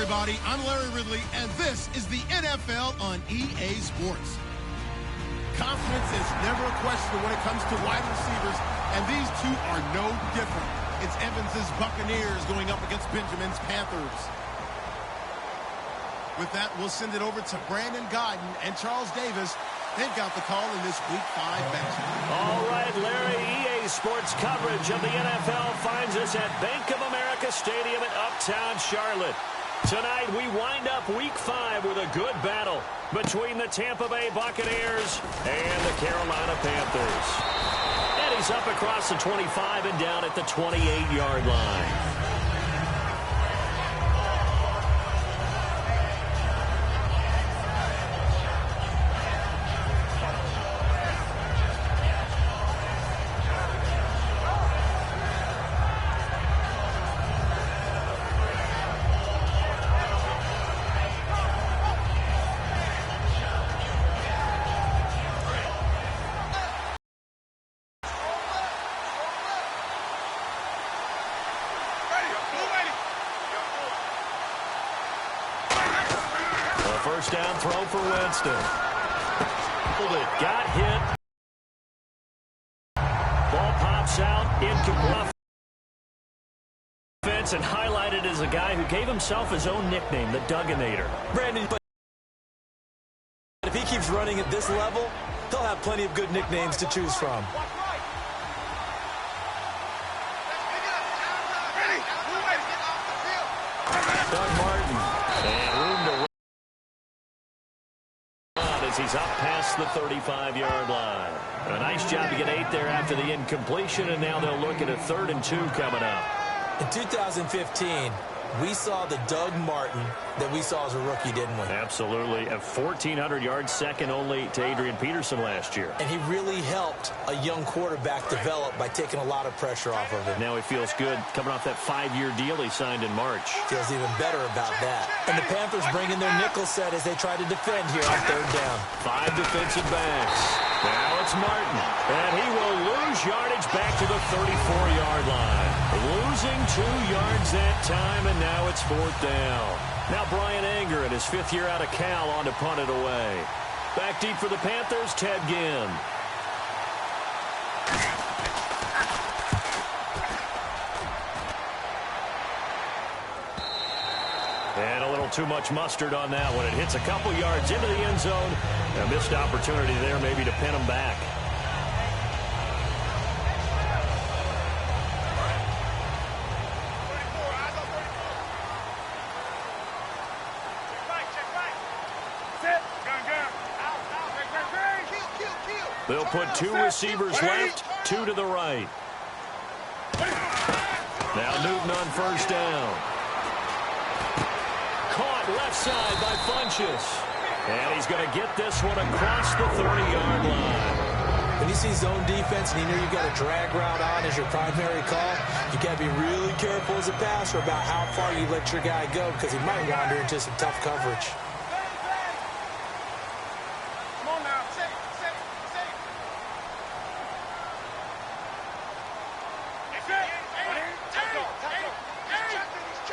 everybody. I'm Larry Ridley, and this is the NFL on EA Sports. Confidence is never a question when it comes to wide receivers, and these two are no different. It's Evans's Buccaneers going up against Benjamin's Panthers. With that, we'll send it over to Brandon Godden and Charles Davis. They've got the call in this Week 5 matchup. All right, Larry, EA Sports coverage of the NFL finds us at Bank of America Stadium in Uptown Charlotte. Tonight, we wind up Week 5 with a good battle between the Tampa Bay Buccaneers and the Carolina Panthers. And he's up across the 25 and down at the 28-yard line. First down throw for Winston. Got hit. Ball pops out. Incomplete. Defense and highlighted as a guy who gave himself his own nickname, the Dugginator. Brandon, but if he keeps running at this level, he'll have plenty of good nicknames to choose from. Doug Martin. And room to run as he's up past the 35-yard line. A nice job to get 8 there after the incompletion, and now they'll look at a 3rd and 2 coming up. In 2015, we saw the Doug Martin that we saw as a rookie, didn't we? Absolutely. A 1,400 yards, second only to Adrian Peterson last year. And he really helped a young quarterback develop by taking a lot of pressure off of him. Now he feels good coming off that 5-year deal he signed in March. Feels even better about that. And the Panthers bring in their nickel set as they try to defend here on 3rd down. 5 defensive backs. Now it's Martin. And he will lose yardage back to the 34-yard line. Losing 2 yards that time, and now it's 4th down. Now Brian Anger in his 5th year out of Cal on to punt it away. Back deep for the Panthers, Ted Ginn. And a little too much mustard on that one. It hits a couple yards into the end zone. A missed opportunity there maybe to pin him back. They'll put 2 receivers left, 2 to the right. Now Newton on 1st down. Caught left side by Funchess. And he's going to get this one across the 30-yard line. When you see zone defense and you know you've got a drag route on as your primary call, you got to be really careful as a passer about how far you let your guy go because he might wander into some tough coverage.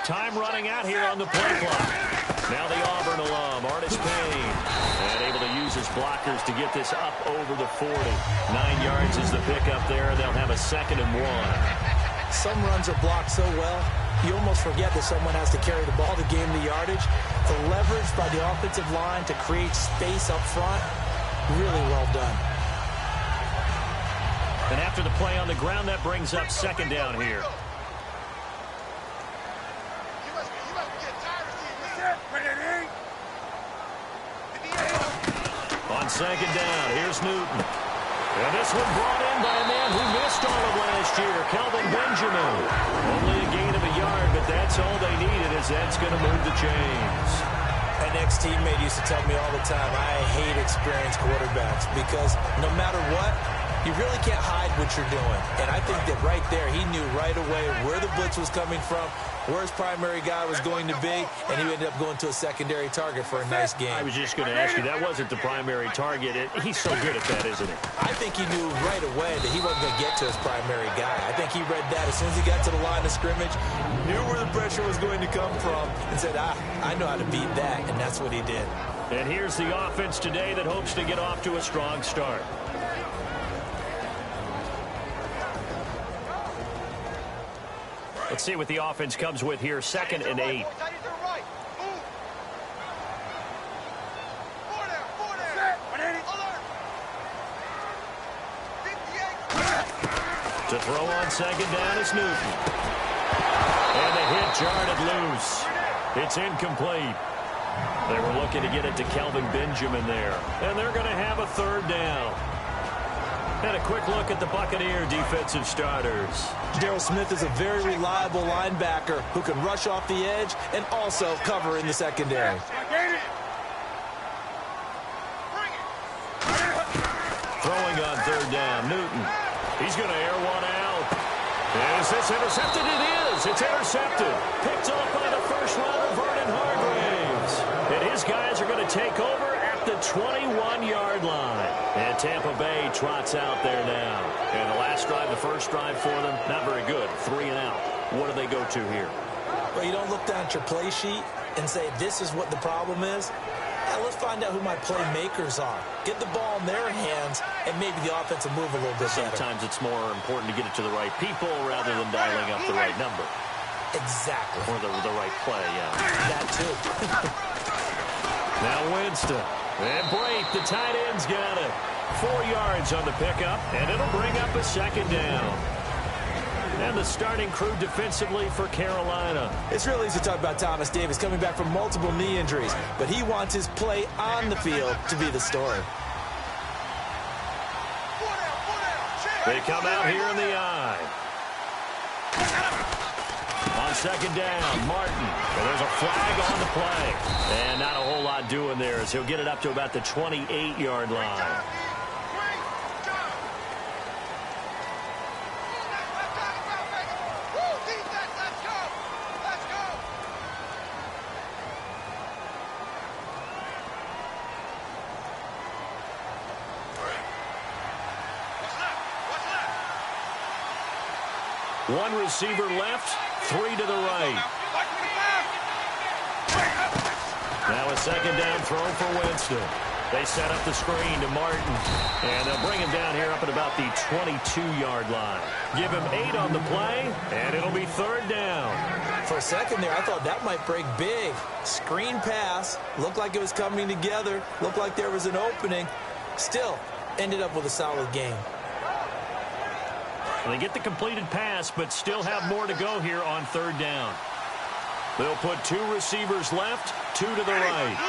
Time running out here on the play clock. Now the Auburn alum, Artis Payne, and able to use his blockers to get this up over the 40. 9 yards is the pickup there, and they'll have a 2nd and 1. Some runs are blocked so well, you almost forget that someone has to carry the ball to gain the yardage. The leverage by the offensive line to create space up front, really well done. And after the play on the ground, that brings up 2nd down here. On 2nd down, here's Newton. And this one brought in by a man who missed all of last year, Kelvin Benjamin. Only a gain of a yard, but that's all they needed, as that's going to move the chains. An ex-teammate used to tell me all the time, I hate experienced quarterbacks because no matter what, you really can't hide what you're doing. And I think that right there, he knew right away where the blitz was coming from, where his primary guy was going to be, and he ended up going to a secondary target for a nice game. I was just going to ask you, that wasn't the primary target. He's so good at that, isn't he? I think he knew right away that he wasn't going to get to his primary guy. I think he read that as soon as he got to the line of scrimmage, knew where the pressure was going to come from, and said, I know how to beat that, and that's what he did. And here's the offense today that hopes to get off to a strong start. Let's see what the offense comes with here. 2nd and 8. To throw on 2nd down is Newton. And the hit jarred it loose. It's incomplete. They were looking to get it to Kelvin Benjamin there. And they're going to have a 3rd down. And a quick look at the Buccaneer defensive starters. Darryl Smith is a very reliable linebacker who can rush off the edge and also cover in the secondary. Throwing on 3rd down, Newton. He's going to air one out. Is this intercepted? It is. It's intercepted. Picked off by the first rounder, Vernon Hargreaves. And his guys are going to take over at the 21-yard line. And Tampa Bay trots out there now. And the last drive, the first drive for them, not very good. 3 and out. What do they go to here? Well, you don't look down at your play sheet and say, this is what the problem is. Now, let's find out who my playmakers are. Get the ball in their hands, and maybe the offense will move a little bit better. Sometimes it's more important to get it to the right people rather than dialing up the right number. Exactly. Or the right play, yeah. That, too. Now Winston. And Brake, the tight end's got it. 4 yards on the pickup, and it'll bring up a 2nd down. And the starting crew defensively for Carolina. It's real easy to talk about Thomas Davis coming back from multiple knee injuries, but he wants his play on the field to be the story. They come out here in the eye. On 2nd down, Martin. Well, there's a flag on the play. And not a whole lot doing there as he'll get it up to about the 28-yard line. One receiver left, 3 to the right. Now a 2nd down throw for Winston. They set up the screen to Martin, and they'll bring him down here up at about the 22-yard line. Give him 8 on the play, and it'll be 3rd down. For a second there, I thought that might break big. Screen pass, looked like it was coming together, looked like there was an opening. Still, ended up with a solid game. They get the completed pass, but still have more to go here on 3rd down. They'll put 2 receivers left, 2 to the right.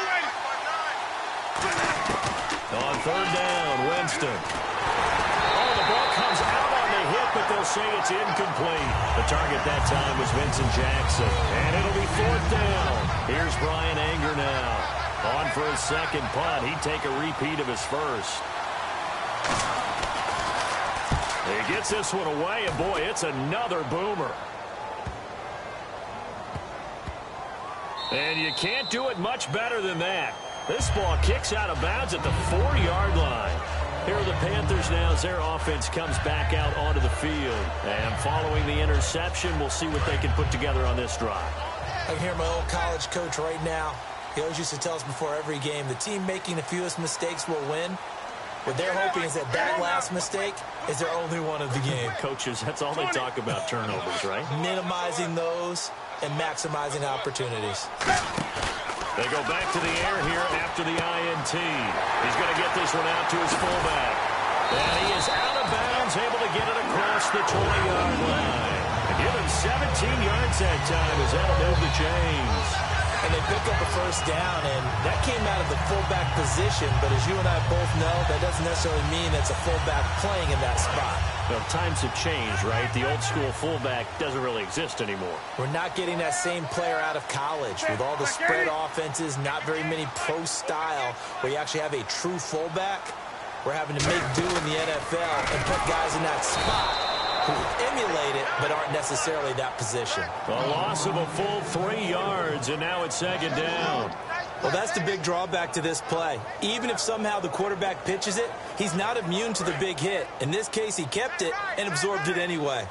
On 3rd down, Winston. Oh, the ball comes out on the hit, but they'll say it's incomplete. The target that time was Vincent Jackson, and it'll be 4th down. Here's Brian Anger now. On for his 2nd punt. He'd take a repeat of his first. He gets this one away, and boy, it's another boomer. And you can't do it much better than that. This ball kicks out of bounds at the 4-yard line. Here are the Panthers now as their offense comes back out onto the field. And following the interception, we'll see what they can put together on this drive. I can hear my old college coach right now. He always used to tell us before every game, the team making the fewest mistakes will win. What they're hoping is that that last mistake is their only one of the game. Coaches, that's all they talk about, turnovers, right? Minimizing those and maximizing opportunities. They go back to the air here after the INT. He's going to get this one out to his fullback. And he is out of bounds, able to get it across the 20-yard line. Give him 17 yards that time as that'll move the chains. And they pick up a 1st down, and that came out of the fullback position. But as you and I both know, that doesn't necessarily mean it's a fullback playing in that spot. Well, times have changed, right? The old school fullback doesn't really exist anymore. We're not getting that same player out of college with all the spread offenses, not very many pro style, where you actually have a true fullback. We're having to make do in the NFL and put guys in that spot who emulate it but aren't necessarily that position. A loss of a full 3 yards, and now it's second down. Well, that's the big drawback to this play. Even if somehow the quarterback pitches it, he's not immune to the big hit. In this case, he kept it and absorbed it anyway.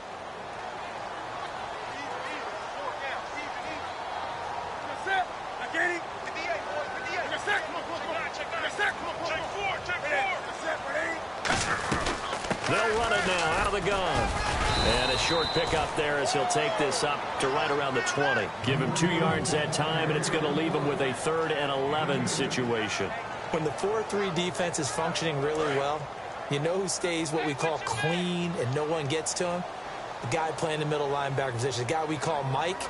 They'll run it now out of the gun. And a short pickup there as he'll take this up to right around the 20. Give him 2 yards that time, and it's going to leave him with a 3rd and 11 situation. When the 4-3 defense is functioning really well, you know who stays what we call clean and no one gets to him? The guy playing the middle linebacker position, the guy we call Mike.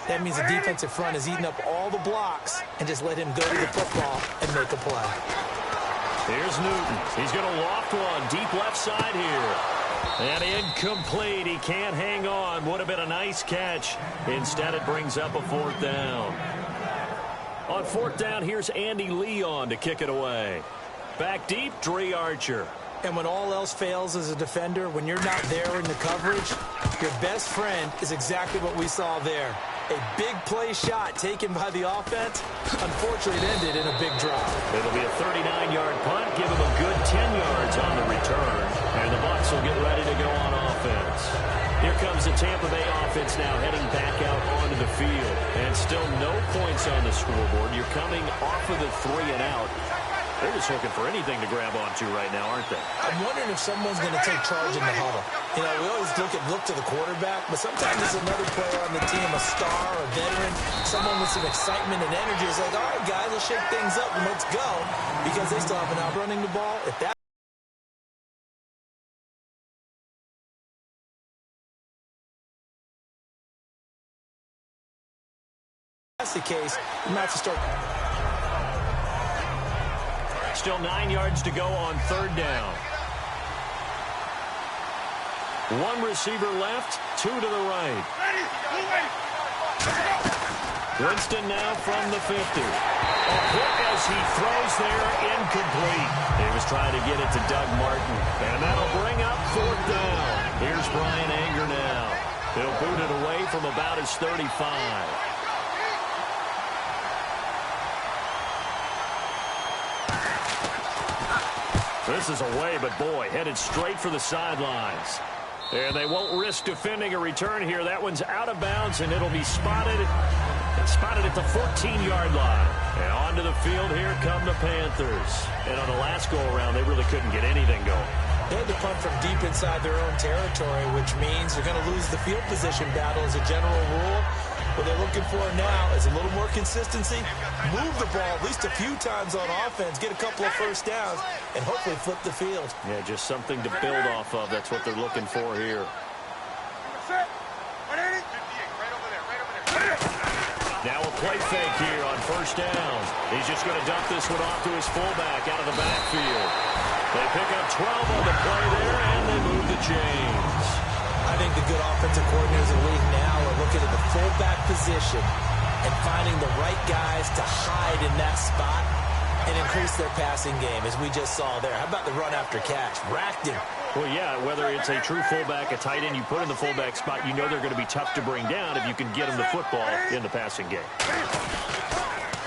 That means the defensive front is eating up all the blocks and just let him go to the football and make a play. Here's Newton. He's going to loft one deep left side here. And incomplete. He can't hang on. Would have been a nice catch. Instead, it brings up a 4th down. On 4th down, here's Andy Leon to kick it away. Back deep, Dre Archer. And when all else fails as a defender, when you're not there in the coverage, your best friend is exactly what we saw there. A big play shot taken by the offense. Unfortunately, it ended in a big drop. It'll be a 39-yard punt. Give him a good 10 yards on the return. And the Bucs will get ready to go on offense. Here comes the Tampa Bay offense now heading back out onto the field. And still no points on the scoreboard. You're coming off of the 3 and out. They're just looking for anything to grab onto right now, aren't they? I'm wondering if someone's going to take charge in the huddle. You know, we always look to the quarterback, but sometimes there's another player on the team, a star, a veteran, someone with some excitement and energy. It's like, all right, guys, let's shake things up and let's go, because they still have an out running the ball. If that's the case, you might have to start. Still 9 yards to go on 3rd down. 1 receiver left, 2 to the right. Winston now from the 50. A hit as he throws there, incomplete. He was trying to get it to Doug Martin. And that'll bring up 4th down. Here's Brian Anger now. He'll boot it away from about his 35. This is away, but boy, headed straight for the sidelines. And they won't risk defending a return here. That one's out of bounds, and it'll be spotted at the 14-yard line. And onto the field, here come the Panthers. And on the last go-around, they really couldn't get anything going. They had to punt from deep inside their own territory, which means they're going to lose the field position battle as a general rule. What they're looking for now is a little more consistency, move the ball at least a few times on offense, get a couple of first downs, and hopefully flip the field. Yeah, just something to build off of. That's what they're looking for here. Now a play fake here on 1st down. He's just going to dump this one off to his fullback out of the backfield. They pick up 12 on the play there, and they move the chains. I think the good offensive coordinators in the league now are looking at the fullback position and finding the right guys to hide in that spot and increase their passing game, as we just saw there. How about the run after catch? Racked him. Well, yeah, whether it's a true fullback, a tight end you put in the fullback spot, you know they're going to be tough to bring down if you can get them the football in the passing game.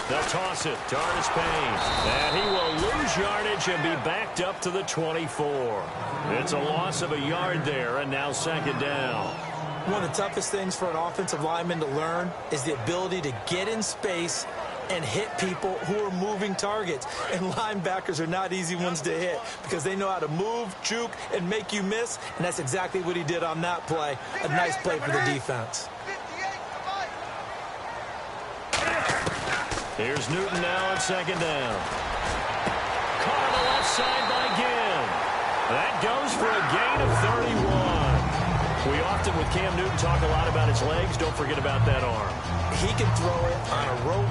They'll toss it to Artis Payne. And he will lose yardage and be backed up to the 24. It's a loss of a yard there, and now 2nd down. One of the toughest things for an offensive lineman to learn is the ability to get in space and hit people who are moving targets. And linebackers are not easy ones to hit because they know how to move, juke, and make you miss. And that's exactly what he did on that play. A nice play for the defense. Here's Newton now on 2nd down. Caught on the left side by Ginn. That goes for a gain of 31. We often, with Cam Newton, talk a lot about his legs. Don't forget about that arm. He can throw it on a rope.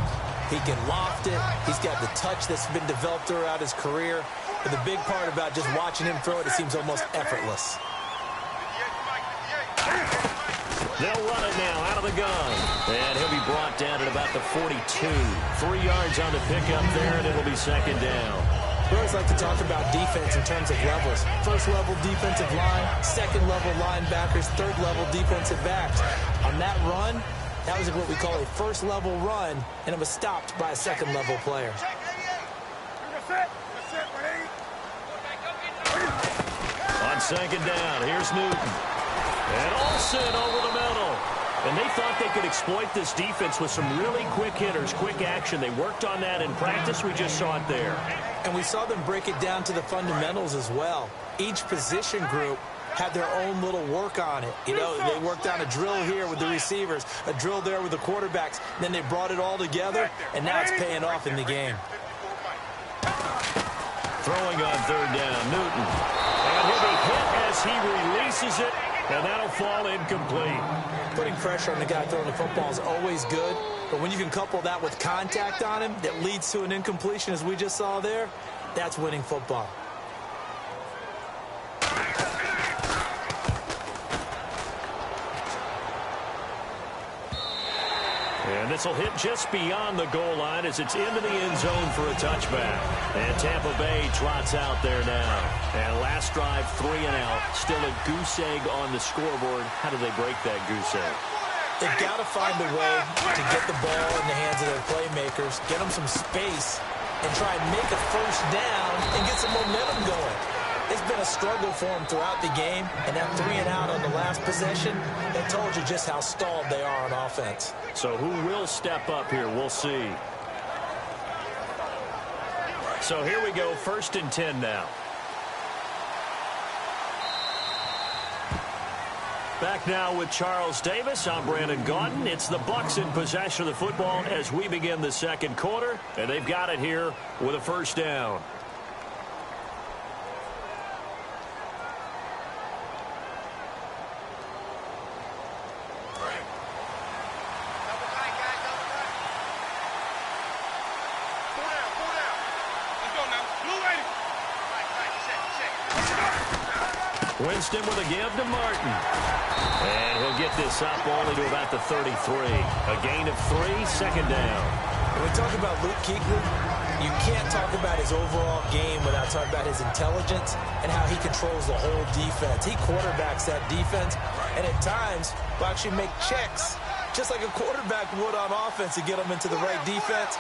He can loft it. He's got the touch that's been developed throughout his career. But the big part about just watching him throw it, it seems almost effortless. They'll run it now out of the gun. And he'll be brought down at about the 42. 3 yards on the pickup there, and it'll be 2nd down. We always like to talk about defense in terms of levels. First level defensive line, second level linebackers, third level defensive backs. On that run, that was what we call a first level run, and it was stopped by a second level player. On second down, here's Newton. And Olsen over the middle. And they thought they could exploit this defense with some really quick hitters, quick action. They worked on that in practice. We just saw it there. And we saw them break it down to the fundamentals as well. Each position group had their own little work on it. You know, they worked on a drill here with the receivers, a drill there with the quarterbacks. Then they brought it all together, and now it's paying off in the game. Throwing on third down, Newton. And he'll be hit as he releases it, and that'll fall incomplete. Putting pressure on the guy throwing the football is always good, but when you can couple that with contact on him that leads to an incompletion, as we just saw there, that's winning football. And this will hit just beyond the goal line as it's into the end zone for a touchback. And Tampa Bay trots out there now. And last drive, 3 and out. Still a goose egg on the scoreboard. How do they break that goose egg? They've got to find a way to get the ball in the hands of their playmakers, get them some space, and try and make a first down and get some momentum going. It's been a struggle for them throughout the game, and that 3 and out on the last possession, that told you just how stalled they are on offense. So who will step up here? We'll see. So here we go, 1st and 10 now. Back now with Charles Davis. I'm Brandon Gaudin. It's the Bucs in possession of the football as we begin the second quarter, and they've got it here with a first down. Winston with a give to Martin. And he'll get this up only to about the 33. A gain of 3, second down. When we talk about Luke Kuechly, you can't talk about his overall game without talking about his intelligence and how he controls the whole defense. He quarterbacks that defense, and at times will actually make checks, just like a quarterback would on offense to get them into the right defense.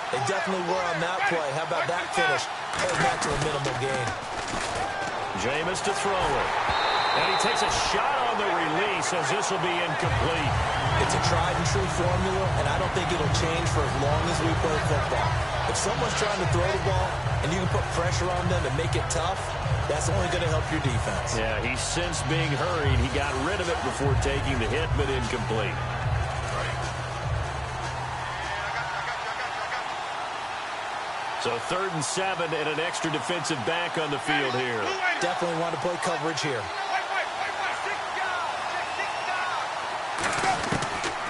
They definitely were on that play. How about that finish? Hold that to a minimal gain. Jameis to throw it. And he takes a shot on the release as this will be incomplete. It's a tried and true formula, and I don't think it'll change for as long as we play football. If someone's trying to throw the ball and you can put pressure on them and make it tough, that's only going to help your defense. Yeah, he's since being hurried. He got rid of it before taking the hit, but incomplete. So 3rd and 7 and an extra defensive back on the field here. Definitely want to play coverage here.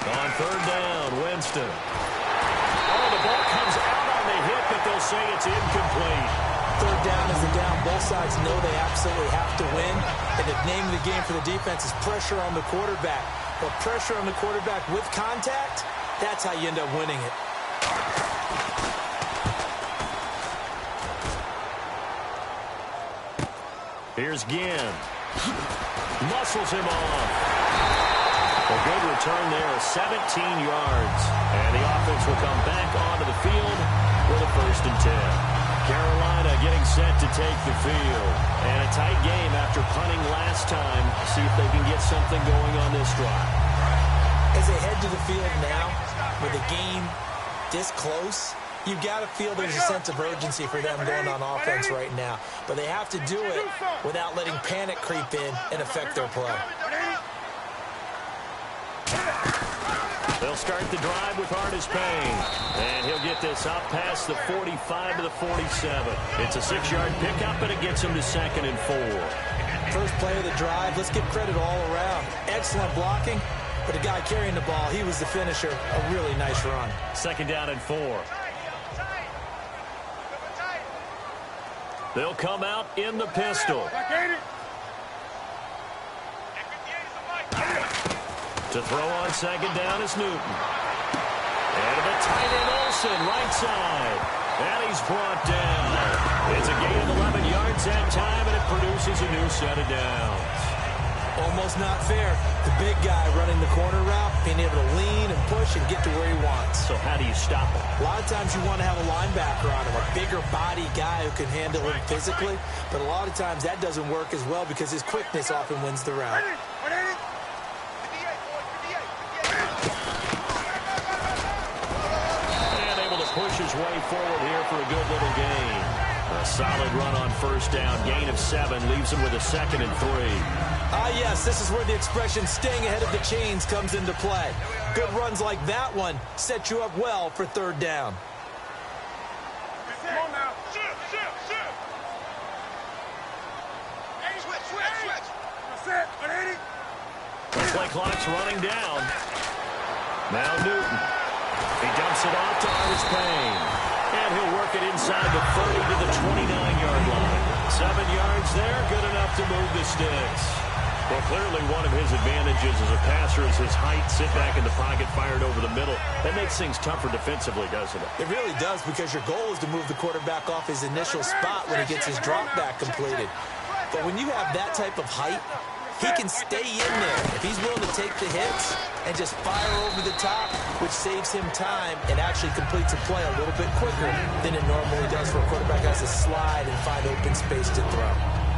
On 3rd down, Winston. Oh, the ball comes out on the hit, but they'll say it's incomplete. 3rd down is the down. Both sides know they absolutely have to win. And the name of the game for the defense is pressure on the quarterback. But pressure on the quarterback with contact, that's how you end up winning it. Here's Ginn. Muscles him off. A good return there of 17 yards. And the offense will come back onto the field with a 1st and 10. Carolina getting set to take the field. And a tight game after punting last time. See if they can get something going on this drive. As they head to the field now, with the game this close, you've got to feel there's a sense of urgency for them going on offense right now. But they have to do it without letting panic creep in and affect their play. They'll start the drive with Artis Payne. And he'll get this up past the 45 to the 47. It's a 6-yard pickup, and it gets him to 2nd and 4. First play of the drive, let's give credit all around. Excellent blocking, but the guy carrying the ball, he was the finisher. A really nice run. 2nd down and 4. They'll come out in the pistol. To throw on 2nd down is Newton. And the tight end Olsen, right side. And he's brought down. It's a gain of 11 yards that time, and it produces a new set of downs. Almost not fair. The big guy running the corner route, being able to lean and push and get to where he wants. So how do you stop him? A lot of times you want to have a linebacker on him, a bigger body guy who can handle him physically. But a lot of times that doesn't work as well because his quickness often wins the route. And able to push his way forward here for a good little gain. A solid run on first down. Gain of 7 leaves him with a 2nd and 3. Ah, yes, this is where the expression staying ahead of the chains comes into play. Good runs like that one set you up well for 3rd down. Come on now. Shoot. Hey, switch. That's it. 180. The play clock's running down. Now Newton. He dumps it off to Artis Payne. And he'll work it inside the 30 to the 29-yard line. 7 yards there, good enough to move the sticks. Well, clearly one of his advantages as a passer is his height, sit back in the pocket, fired over the middle. That makes things tougher defensively, doesn't it? It really does, because your goal is to move the quarterback off his initial spot when he gets his drop back completed. But when you have that type of height, he can stay in there. If he's willing to take the hits and just fire over the top, which saves him time and actually completes a play a little bit quicker than it normally does for a quarterback who has to slide and find open space to throw.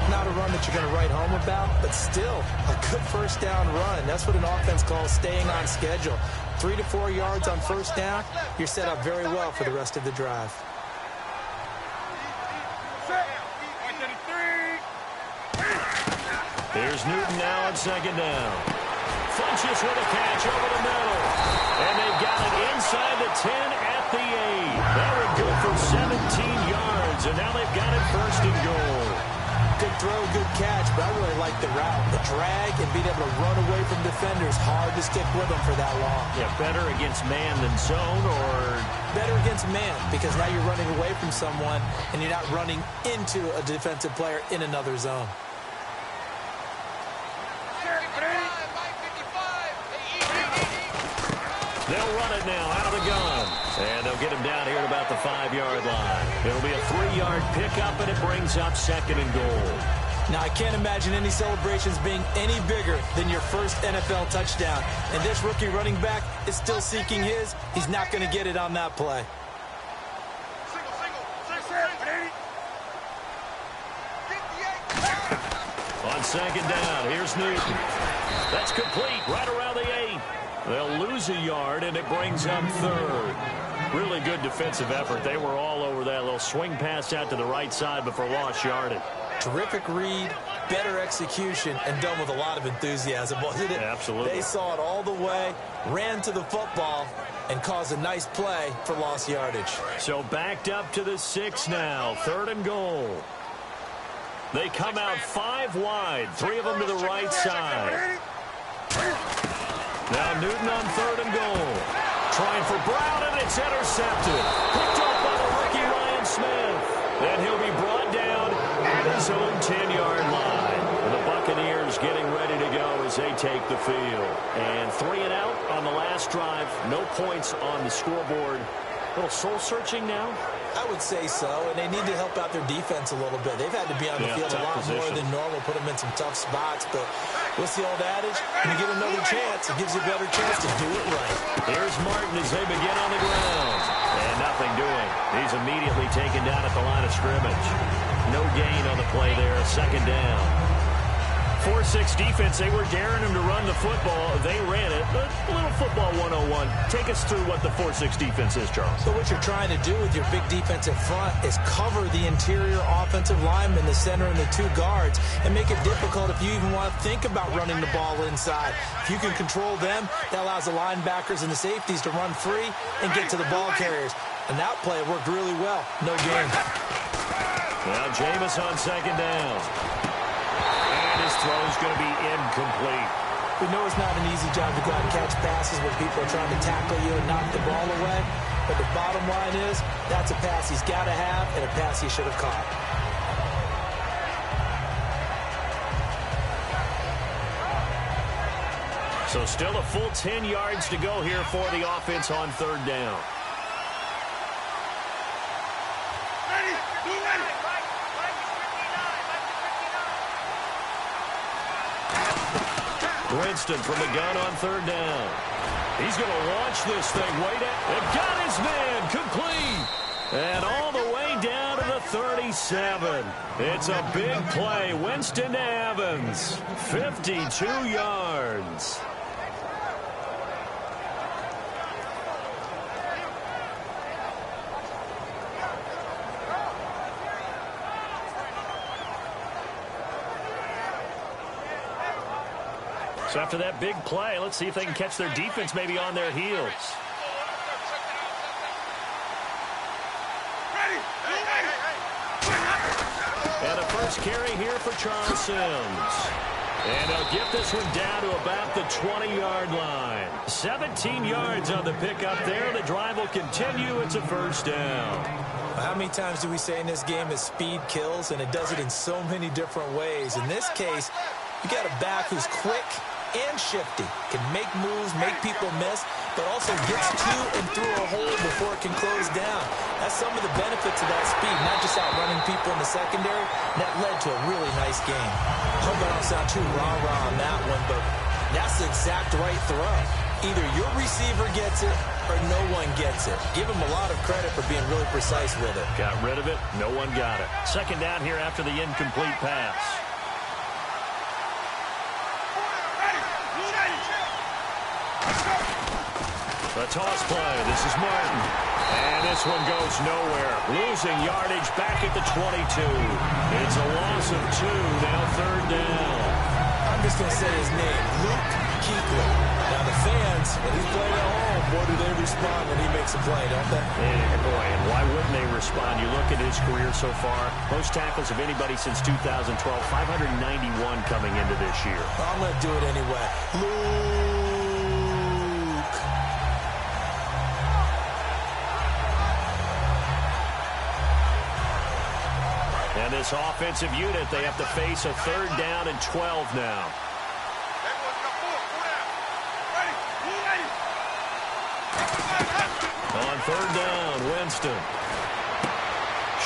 Not a run that you're going to write home about, but still a good first down run. That's what an offense calls staying on schedule. 3 to 4 yards on first down, you're set up very well for the rest of the drive. Here's Newton now on 2nd down. Funches with a catch over the middle. And they've got it inside the 10 at the 8. That would go for 17 yards, and now they've got it 1st and goal. Good throw, good catch, but I really like the route. The drag and being able to run away from defenders, hard to stick with them for that long. Yeah, better against man than zone, or? Better against man, because now you're running away from someone and you're not running into a defensive player in another zone. They'll run it now out of the gun. And they'll get him down here at about the 5-yard line. It'll be a 3-yard pickup, and it brings up 2nd and goal. Now, I can't imagine any celebrations being any bigger than your first NFL touchdown. And this rookie running back is still seeking his. He's not going to get it on that play. On 2nd down, here's Newton. That's complete right around the 8. They'll lose a yard, and it brings up 3rd. Really good defensive effort. They were all over that little swing pass out to the right side before lost yardage. Terrific read, better execution, and done with a lot of enthusiasm, wasn't it? Absolutely. They saw it all the way, ran to the football, and caused a nice play for lost yardage. So backed up to the 6 now, 3rd and goal. They come out 5 wide, 3 of them to the right side. Now Newton on 3rd and goal. Trying for Brown, and it's intercepted. Picked up by the rookie Ryan Smith. And he'll be brought down at his own 10-yard line. And the Buccaneers getting ready to go as they take the field. And 3 and out on the last drive. No points on the scoreboard. A little soul-searching now? I would say so, and they need to help out their defense a little bit. They've had to be on the field a lot more than normal, put them in some tough spots. But what's the old adage? When you get another chance, it gives you a better chance to do it right. Here's Martin as they begin on the ground. And nothing doing. He's immediately taken down at the line of scrimmage. No gain on the play there, 2nd down. 4-6 defense, they were daring him to run the football. They ran it. A little football 101. Take us through what the 4-6 defense is, Charles. So what you're trying to do with your big defensive front is cover the interior offensive lineman, the center, and the 2 guards, and make it difficult if you even want to think about running the ball inside. If you can control them, that allows the linebackers and the safeties to run free and get to the ball carriers. And that play worked really well. No gain. Now Jameis on 2nd down. His throw is going to be incomplete. We know it's not an easy job to go out and catch passes when people are trying to tackle you and knock the ball away. But the bottom line is, that's a pass he's got to have and a pass he should have caught. So still a full 10 yards to go here for the offense on 3rd down. Winston from the gun on third down. He's going to launch this thing way down. And got his man complete. And all the way down to the 37. It's a big play. Winston to Evans. 52 yards. So after that big play, let's see if they can catch their defense maybe on their heels. And a first carry here for Charles Sims. And they'll get this one down to about the 20-yard line. 17 yards on the pickup there. The drive will continue. It's a first down. How many times do we say in this game that speed kills, and it does it in so many different ways? In this case, you got a back who's quick and shifty, can make moves, make people miss, but also gets to and through a hole before it can close down. That's some of the benefits of that speed, not just outrunning people in the secondary. That led to a really nice game. I hope I don't sound too rah-rah on that one, but that's the exact right throw. Either your receiver gets it or no one gets it. Give him a lot of credit for being really precise with it. Got rid of it. No one got it. Second down here after the incomplete pass. The toss play. This is Martin. And this one goes nowhere. Losing yardage back at the 22. It's a loss of 2. Now third down. I'm just going to say his name. Luke Kuechly. Now the fans, when he's playing at home, boy, do they respond when he makes a play, don't they? Yeah, boy, and why wouldn't they respond? You look at his career so far. Most tackles of anybody since 2012. 591 coming into this year. I'm going to do it anyway. Luke. And this offensive unit, they have to face a third down and 12 now. On third down, Winston.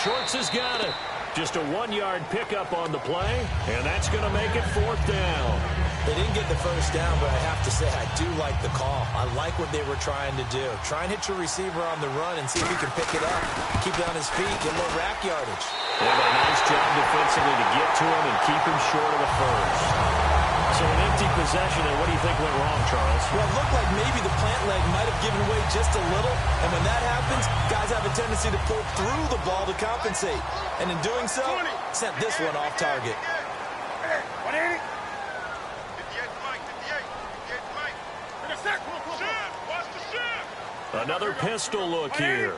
Shorts has got it. Just a 1-yard pickup on the play, and that's going to make it fourth down. They didn't get the first down, but I have to say I do like the call. I like what they were trying to do. Try and hit your receiver on the run and see if he can pick it up. Keep it on his feet, get a little rack yardage. They did a nice job defensively to get to him and keep him short of the first. So an empty possession, and what do you think went wrong, Charles? Well, it looked like maybe the plant leg might have given way just a little, and when that happens, guys have a tendency to pull through the ball to compensate. And in doing so, sent this one off target. Another pistol look here.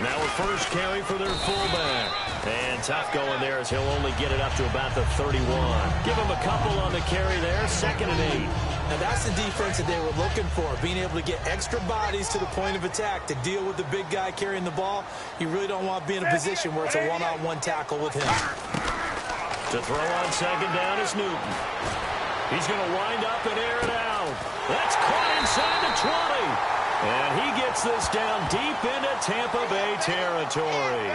Now a first carry for their fullback. And tough going there as he'll only get it up to about the 31. Give him a couple on the carry there. 2nd and 8. And that's the defense that they were looking for, being able to get extra bodies to the point of attack to deal with the big guy carrying the ball. You really don't want to be in a position where it's a one-on-one tackle with him. To throw on 2nd down is Newton. He's going to wind up and air it out. That's caught inside the 20. And he gets this down deep into Tampa Bay territory.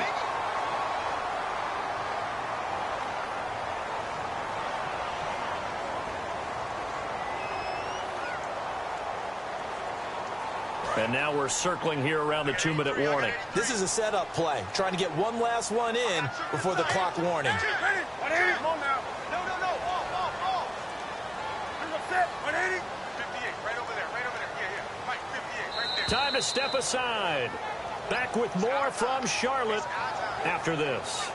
And now we're circling here around the 2-minute warning. This is a setup play, trying to get one last one in before the clock warning. Time to step aside. Back with more from Charlotte after this.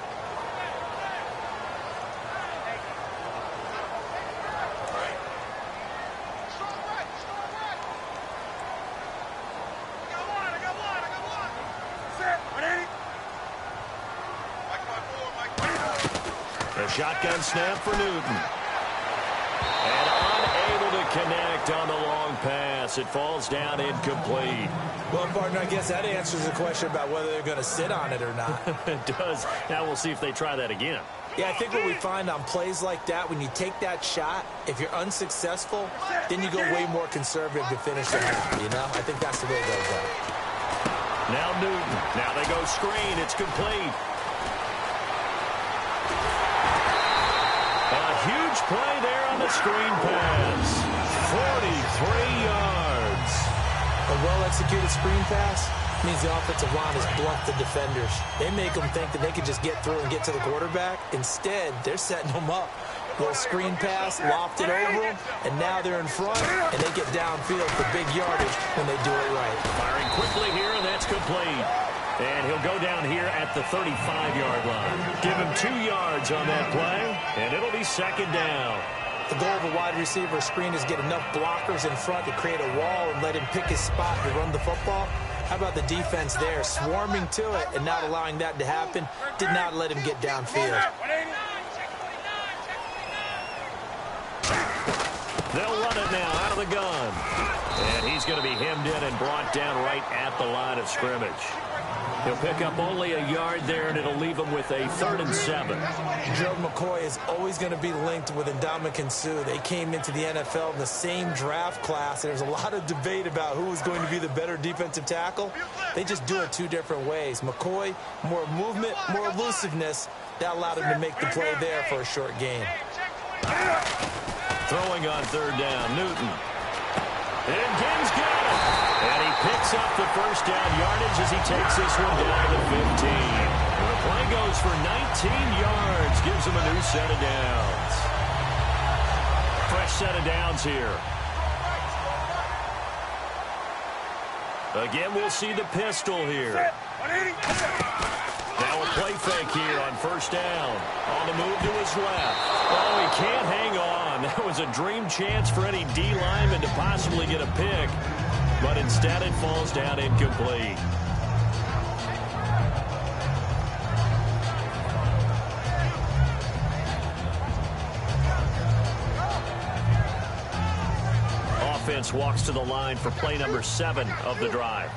A shotgun snap for Newton. And unable to connect on the long pass. It falls down incomplete. Well, partner, I guess that answers the question about whether they're going to sit on it or not. It does. Now we'll see if they try that again. Yeah, I think what we find on plays like that, when you take that shot, if you're unsuccessful, then you go way more conservative to finish the half, you know? I think that's the way they'll go. Now Newton. Now they go screen. It's complete. A huge play there on the screen pass. 43 yards. A well-executed screen pass means the offensive line has bluffed the defenders. They make them think that they can just get through and get to the quarterback. Instead, they're setting them up. Little screen pass, lofted over them, and now they're in front, and they get downfield for big yardage when they do it right. Firing quickly here, and that's complete. And he'll go down here at the 35-yard line. Give him 2 yards on that play, and it'll be second down. The goal of a wide receiver screen is get enough blockers in front to create a wall and let him pick his spot to run the football. How about the defense there, swarming to it and not allowing that to happen? Did not let him get downfield. They'll run it now out of the gun. And he's going to be hemmed in and brought down right at the line of scrimmage. He'll pick up only a yard there, and it'll leave him with a 3rd and 7. Joe McCoy is always going to be linked with Ndamukong Suh. They came into the NFL in the same draft class, and there's a lot of debate about who was going to be the better defensive tackle. They just do it 2 different ways. McCoy, more movement, more elusiveness. That allowed him to make the play there for a short gain. Throwing on 3rd down, Newton. And Gibbs got it. And he picks up the first down yardage as he takes this one down to the 15. And the play goes for 19 yards. Gives him a new set of downs. Fresh set of downs here. Again, we'll see the pistol here. Now a play fake here on 1st down. On the move to his left. Oh, he can't hang on. That was a dream chance for any D lineman to possibly get a pick. But instead it falls down incomplete. Offense walks to the line for play number 7 of the drive.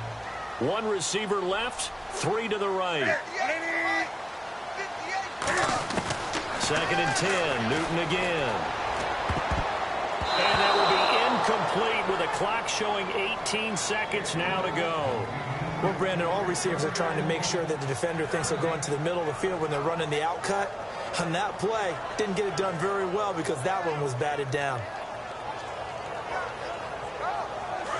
1 receiver left, 3 to the right. 2nd and 10, Newton again. And that will be incomplete with a clock showing 18 seconds now to go. Well, Brandon, all receivers are trying to make sure that the defender thinks they'll go into the middle of the field when they're running the out cut. On that play, didn't get it done very well because that one was batted down.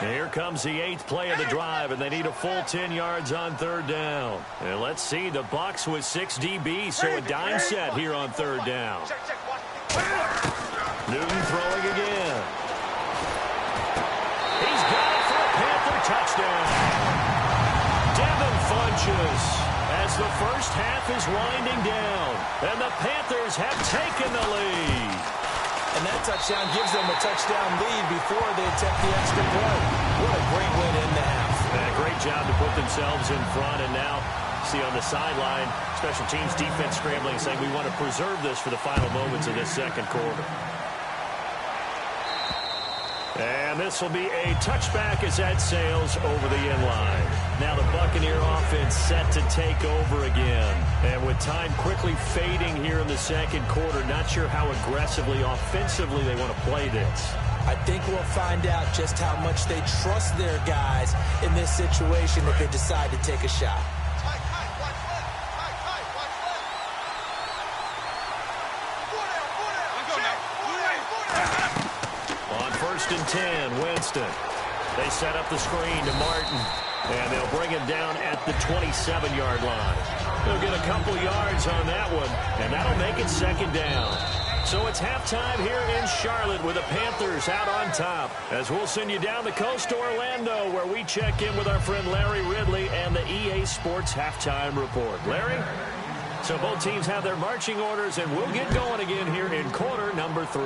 And here comes the 8th play of the drive, and they need a full 10 yards on 3rd down. And let's see, the Bucs with 6 DBs, so a dime set here on 3rd down. Newton throwing again. He's got it for a Panther touchdown. Devin Funches as the first half is winding down, and the Panthers have taken the lead. And that touchdown gives them a touchdown lead before they attempt the extra point. What a great way to end the half. And a great job to put themselves in front. And now, see on the sideline, special teams defense scrambling, saying we want to preserve this for the final moments of this 2nd quarter. And this will be a touchback as that sails over the end line. Now the Buccaneer offense set to take over again. And with time quickly fading here in the 2nd quarter, not sure how aggressively, offensively they want to play this. I think we'll find out just how much they trust their guys in this situation if they decide to take a shot. On 1st and 10, Winston. They set up the screen to Martin. And they'll bring him down at the 27-yard line. They'll get a couple yards on that one, and that'll make it 2nd down. So it's halftime here in Charlotte with the Panthers out on top. As we'll send you down the coast to Orlando, where we check in with our friend Larry Ridley and the EA Sports Halftime Report. Larry? So both teams have their marching orders, and we'll get going again here in quarter number 3.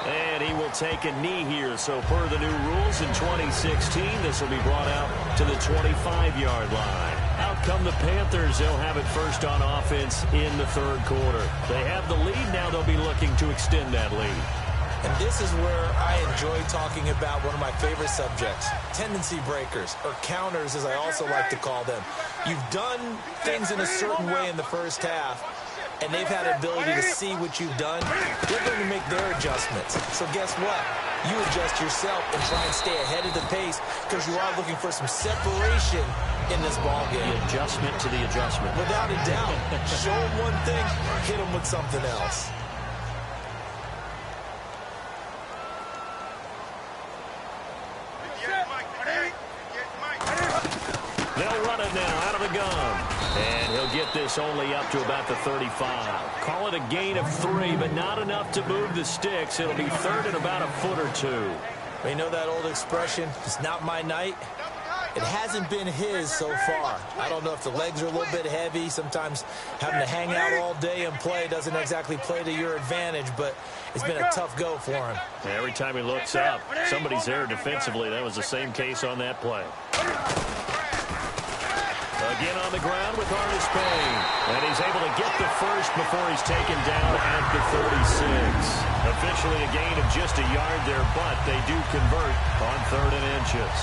And he will take a knee here. So per the new rules in 2016, this will be brought out to the 25-yard line. Out come the Panthers. They'll have it first on offense in the 3rd quarter. They have the lead. Now they'll be looking to extend that lead. And this is where I enjoy talking about one of my favorite subjects, tendency breakers, or counters as I also like to call them. You've done things in a certain way in the first half, and they've had the ability to see what you've done. They're going to make their adjustments. So guess what? you adjust yourself and try and stay ahead of the pace because you are looking for some separation in this ball game. The adjustment to the adjustment. Without a doubt. Show them one thing, hit them with something else. They'll run it now out of the gun. And he'll get this only up to about the 35. Call it a gain of 3, but not enough to move the sticks. It'll be third and about a foot or 2. You know that old expression, it's not my night? It hasn't been his so far. I don't know if the legs are a little bit heavy. Sometimes having to hang out all day and play doesn't exactly play to your advantage, but it's been a tough go for him. Every time he looks up, somebody's there defensively. That was the same case on that play. Again on the ground with Artis Payne. And he's able to get the first before he's taken down at the 36. Officially a gain of just a yard there, but they do convert on 3rd and inches.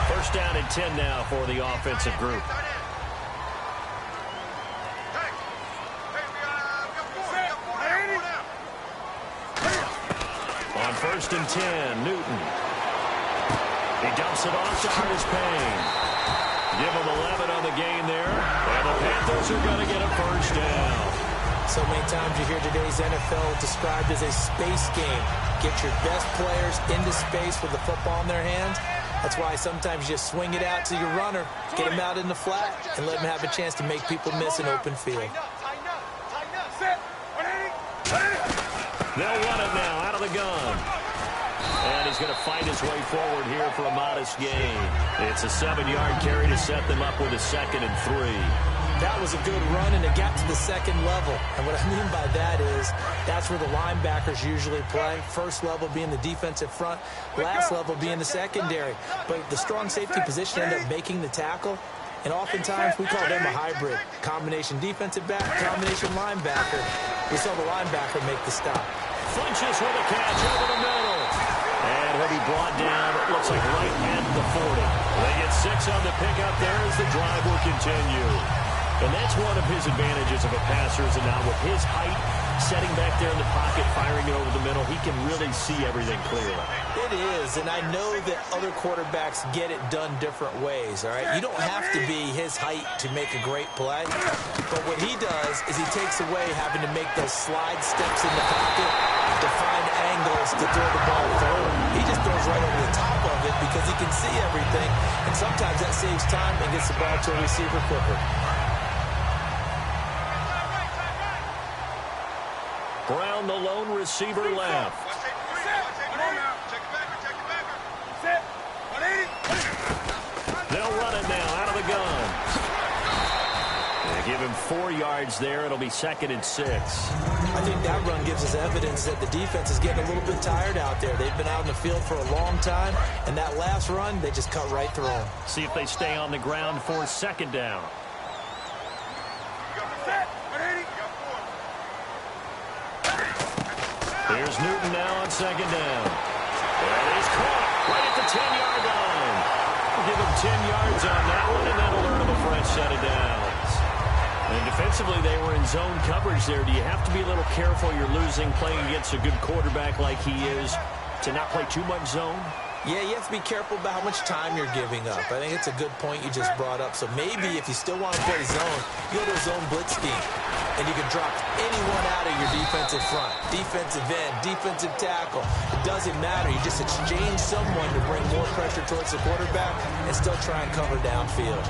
First down and 10 now for the offensive group. On 1st and 10, Newton. He dumps it off to Artis Payne. Give him 11 on the game there. And the Panthers are going to get a first down. So many times you hear today's NFL described as a space game. Get your best players into space with the football in their hands. That's why sometimes you just swing it out to your runner, get him out in the flat, and let him have a chance to make people miss an open field. They'll run it now out of the gun. And he's going to fight his way forward here for a modest gain. It's a 7-yard carry to set them up with a 2nd and 3. That was a good run, and it got to the 2nd level. And what I mean by that is that's where the linebackers usually play. First level being the defensive front, last level being the secondary. But the strong safety position ended up making the tackle. And oftentimes we call them a hybrid. Combination defensive back, combination linebacker. We saw the linebacker make the stop. Flinches with a catch over the middle. And he'll be brought down, it looks like right at the 40. They get 6 on the pickup there as the drive will continue. And that's one of his advantages of a passer, is now with his height, setting back there in the pocket, firing it over the middle, he can really see everything clearly. It is, and I know that other quarterbacks get it done different ways, all right? You don't have to be his height to make a great play, but what he does is he takes away having to make those slide steps in the pocket to find angles to throw the ball through. He just throws right over the top of it because he can see everything, and sometimes that saves time and gets the ball to a receiver quicker. Brown, the lone receiver, left. They'll run it now out of the gun. They give him 4 yards there. It'll be 2nd and 6. I think that run gives us evidence that the defense is getting a little bit tired out there. They've been out in the field for a long time, and that last run, they just cut right through them. See if they stay on the ground for 2nd down. Here's Newton now on 2nd down. And he's caught right at the 10-yard line. We'll give him 10 yards on that one, and that'll earn him a fresh set of downs. And defensively, they were in zone coverage there. Do you have to be a little careful? You're losing playing against a good quarterback like he is to not play too much zone? Yeah, you have to be careful about how much time you're giving up. I think it's a good point you just brought up. So maybe if you still want to play zone, you go to a zone blitz scheme. And you can drop anyone out of your defensive front, defensive end, defensive tackle. It doesn't matter. You just exchange someone to bring more pressure towards the quarterback and still try and cover downfield.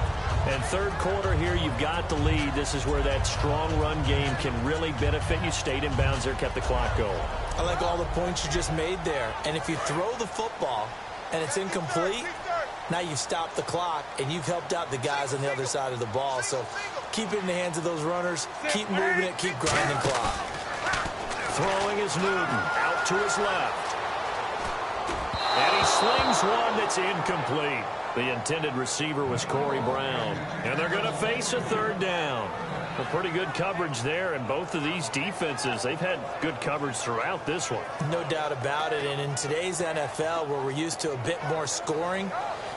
And 3rd quarter here, you've got the lead. This is where that strong run game can really benefit you. Stayed in bounds there, kept the clock going. I like all the points you just made there. And if you throw the football and it's incomplete, now you've stopped the clock and you've helped out the guys on the other side of the ball. So keep it in the hands of those runners. Keep moving it. Keep grinding clock. Throwing is Newton out to his left. And he slings one that's incomplete. The intended receiver was Corey Brown. And they're going to face a 3rd down. Well, pretty good coverage there, and both of these defenses, they've had good coverage throughout this one. No doubt about it, and in today's NFL, where we're used to a bit more scoring,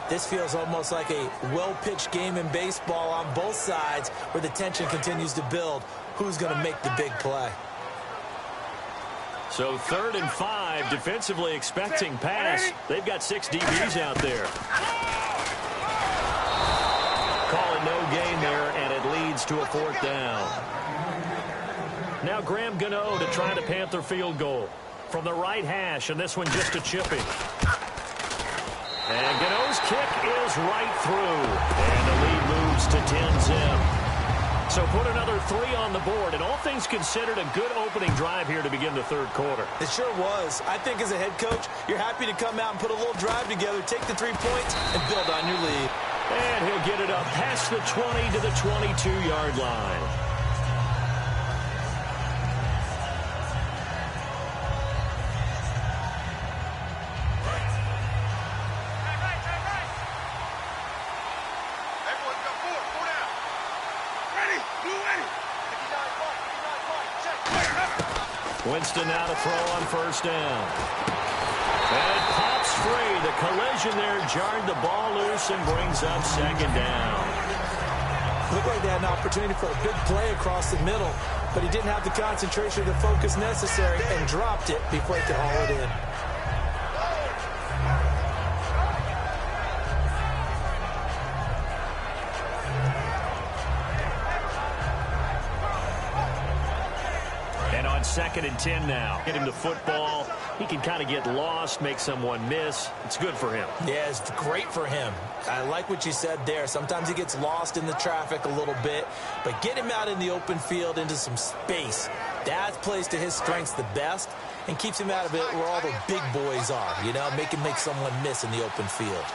this feels almost like a well-pitched game in baseball on both sides where the tension continues to build. Who's going to make the big play? So 3rd and 5, defensively expecting pass. They've got 6 DBs out there. Call it no gain there, and it leads to a 4th down. Now Graham Gano to try the Panther field goal from the right hash, and this one just a chipping. And Gano's kick is right through, and the lead moves to 10-zip. So put another 3 on the board, and all things considered, a good opening drive here to begin the 3rd quarter. It sure was. I think as a head coach, you're happy to come out and put a little drive together, take the 3 points, and build on your lead. And he'll get it up past the 20 to the 22-yard line. Winston now to throw on 1st down. And it pops free. The collision there jarred the ball loose and brings up 2nd down. Looked like they had an opportunity for a big play across the middle, but he didn't have the concentration or the focus necessary and dropped it before he could haul it in. And on 2nd and 10 now. Get him the football. He can kind of get lost, make someone miss. It's good for him. Yeah, it's great for him. I like what you said there. Sometimes he gets lost in the traffic a little bit, but get him out in the open field into some space. That plays to his strengths the best and keeps him out of it where all the big boys are, you know, make someone miss in the open field.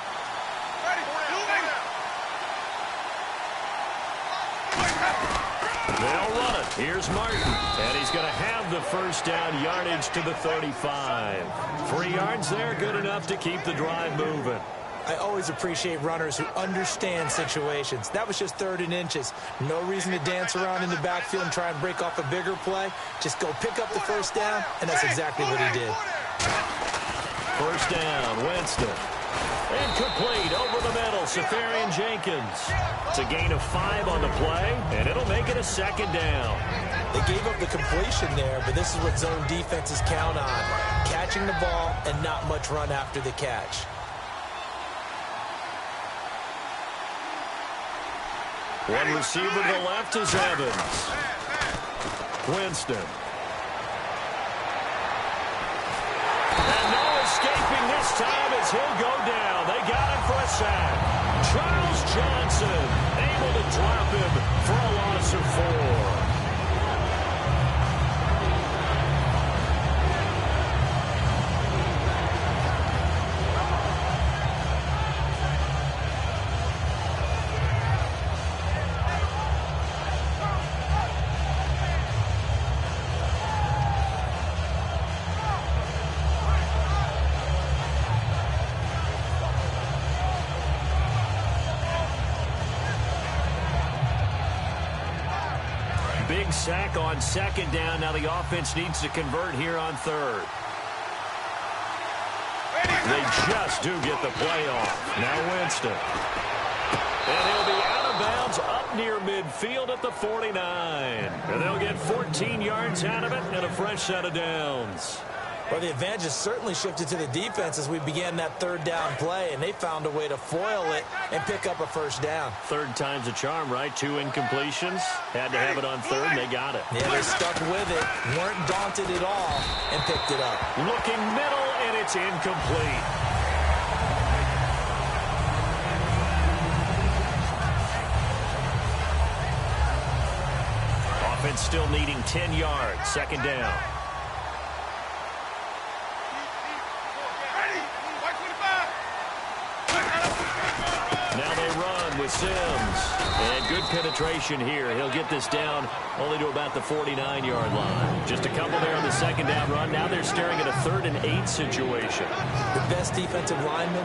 They'll run it. Here's Martin. And he's going to have the 1st down yardage to the 35. 3 yards there, good enough to keep the drive moving. I always appreciate runners who understand situations. That was just 3rd and inches. No reason to dance around in the backfield and try and break off a bigger play. Just go pick up the 1st down, and that's exactly what he did. 1st down, Winston. Incomplete over the middle, Safarian Jenkins. It's a gain of 5 on the play, and it'll make it a 2nd down. They gave up the completion there, but this is what zone defenses count on. Catching the ball and not much run after the catch. One receiver to the left is Evans. Winston. And no escaping this time as he'll go down. They got him for a sack. Charles Johnson able to drop him for a loss of 4. Big sack on 2nd down. Now the offense needs to convert here on 3rd. They just do get the play off. Now Winston. And he'll be out of bounds up near midfield at the 49. And they'll get 14 yards out of it and a fresh set of downs. Well, the advantage has certainly shifted to the defense as we began that 3rd down play, and they found a way to foil it and pick up a 1st down. 3rd time's a charm, right? 2 incompletions. Had to have it on 3rd, and they got it. Yeah, they stuck with it, weren't daunted at all, and picked it up. Looking middle, and it's incomplete. Offense still needing 10 yards. 2nd down. Now they run with Sims. And good penetration here. He'll get this down only to about the 49-yard line. Just a couple there on the 2nd down run. Now they're staring at a 3rd and 8 situation. The best defensive linemen,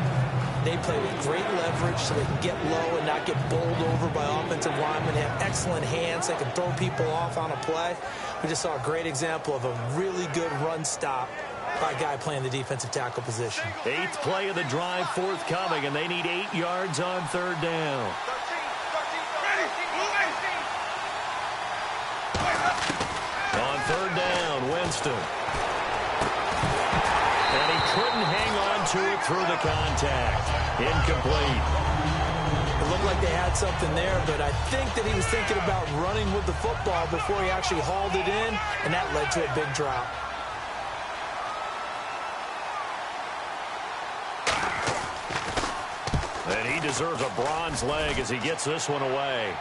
they play with great leverage so they can get low and not get bowled over by offensive linemen. They have excellent hands. They can throw people off on a play. We just saw a great example of a really good run stop by a guy playing the defensive tackle position. 8th play of the drive forthcoming, and they need 8 yards on 3rd down. On 3rd down, Winston. to it through the contact. Incomplete. It looked like they had something there, but I think that he was thinking about running with the football before he actually hauled it in, and that led to a big drop. And he deserves a bronze leg as he gets this one away.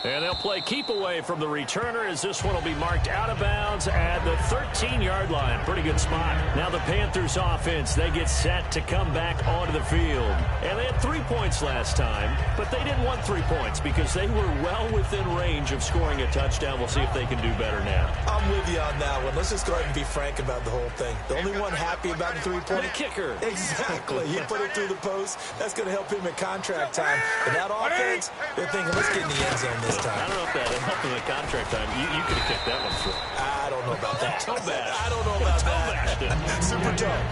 And they'll play keep away from the returner as this one will be marked out of bounds at the 13-yard line. Pretty good spot. Now the Panthers offense, they get set to come back onto the field. And they had 3 points last time, but they didn't want 3 points because they were well within range of scoring a touchdown. We'll see if they can do better now. I'm with you on that one. Let's just go ahead and be frank about the whole thing. The only one happy about the three-point kicker. Exactly. He put it through the post. That's going to help him at contract time. But that offense, they're thinking, let's get in the end zone this time. I don't know if that helped him at contract time. You could have kicked that one through. I don't know about that. I don't know about that. Super tough.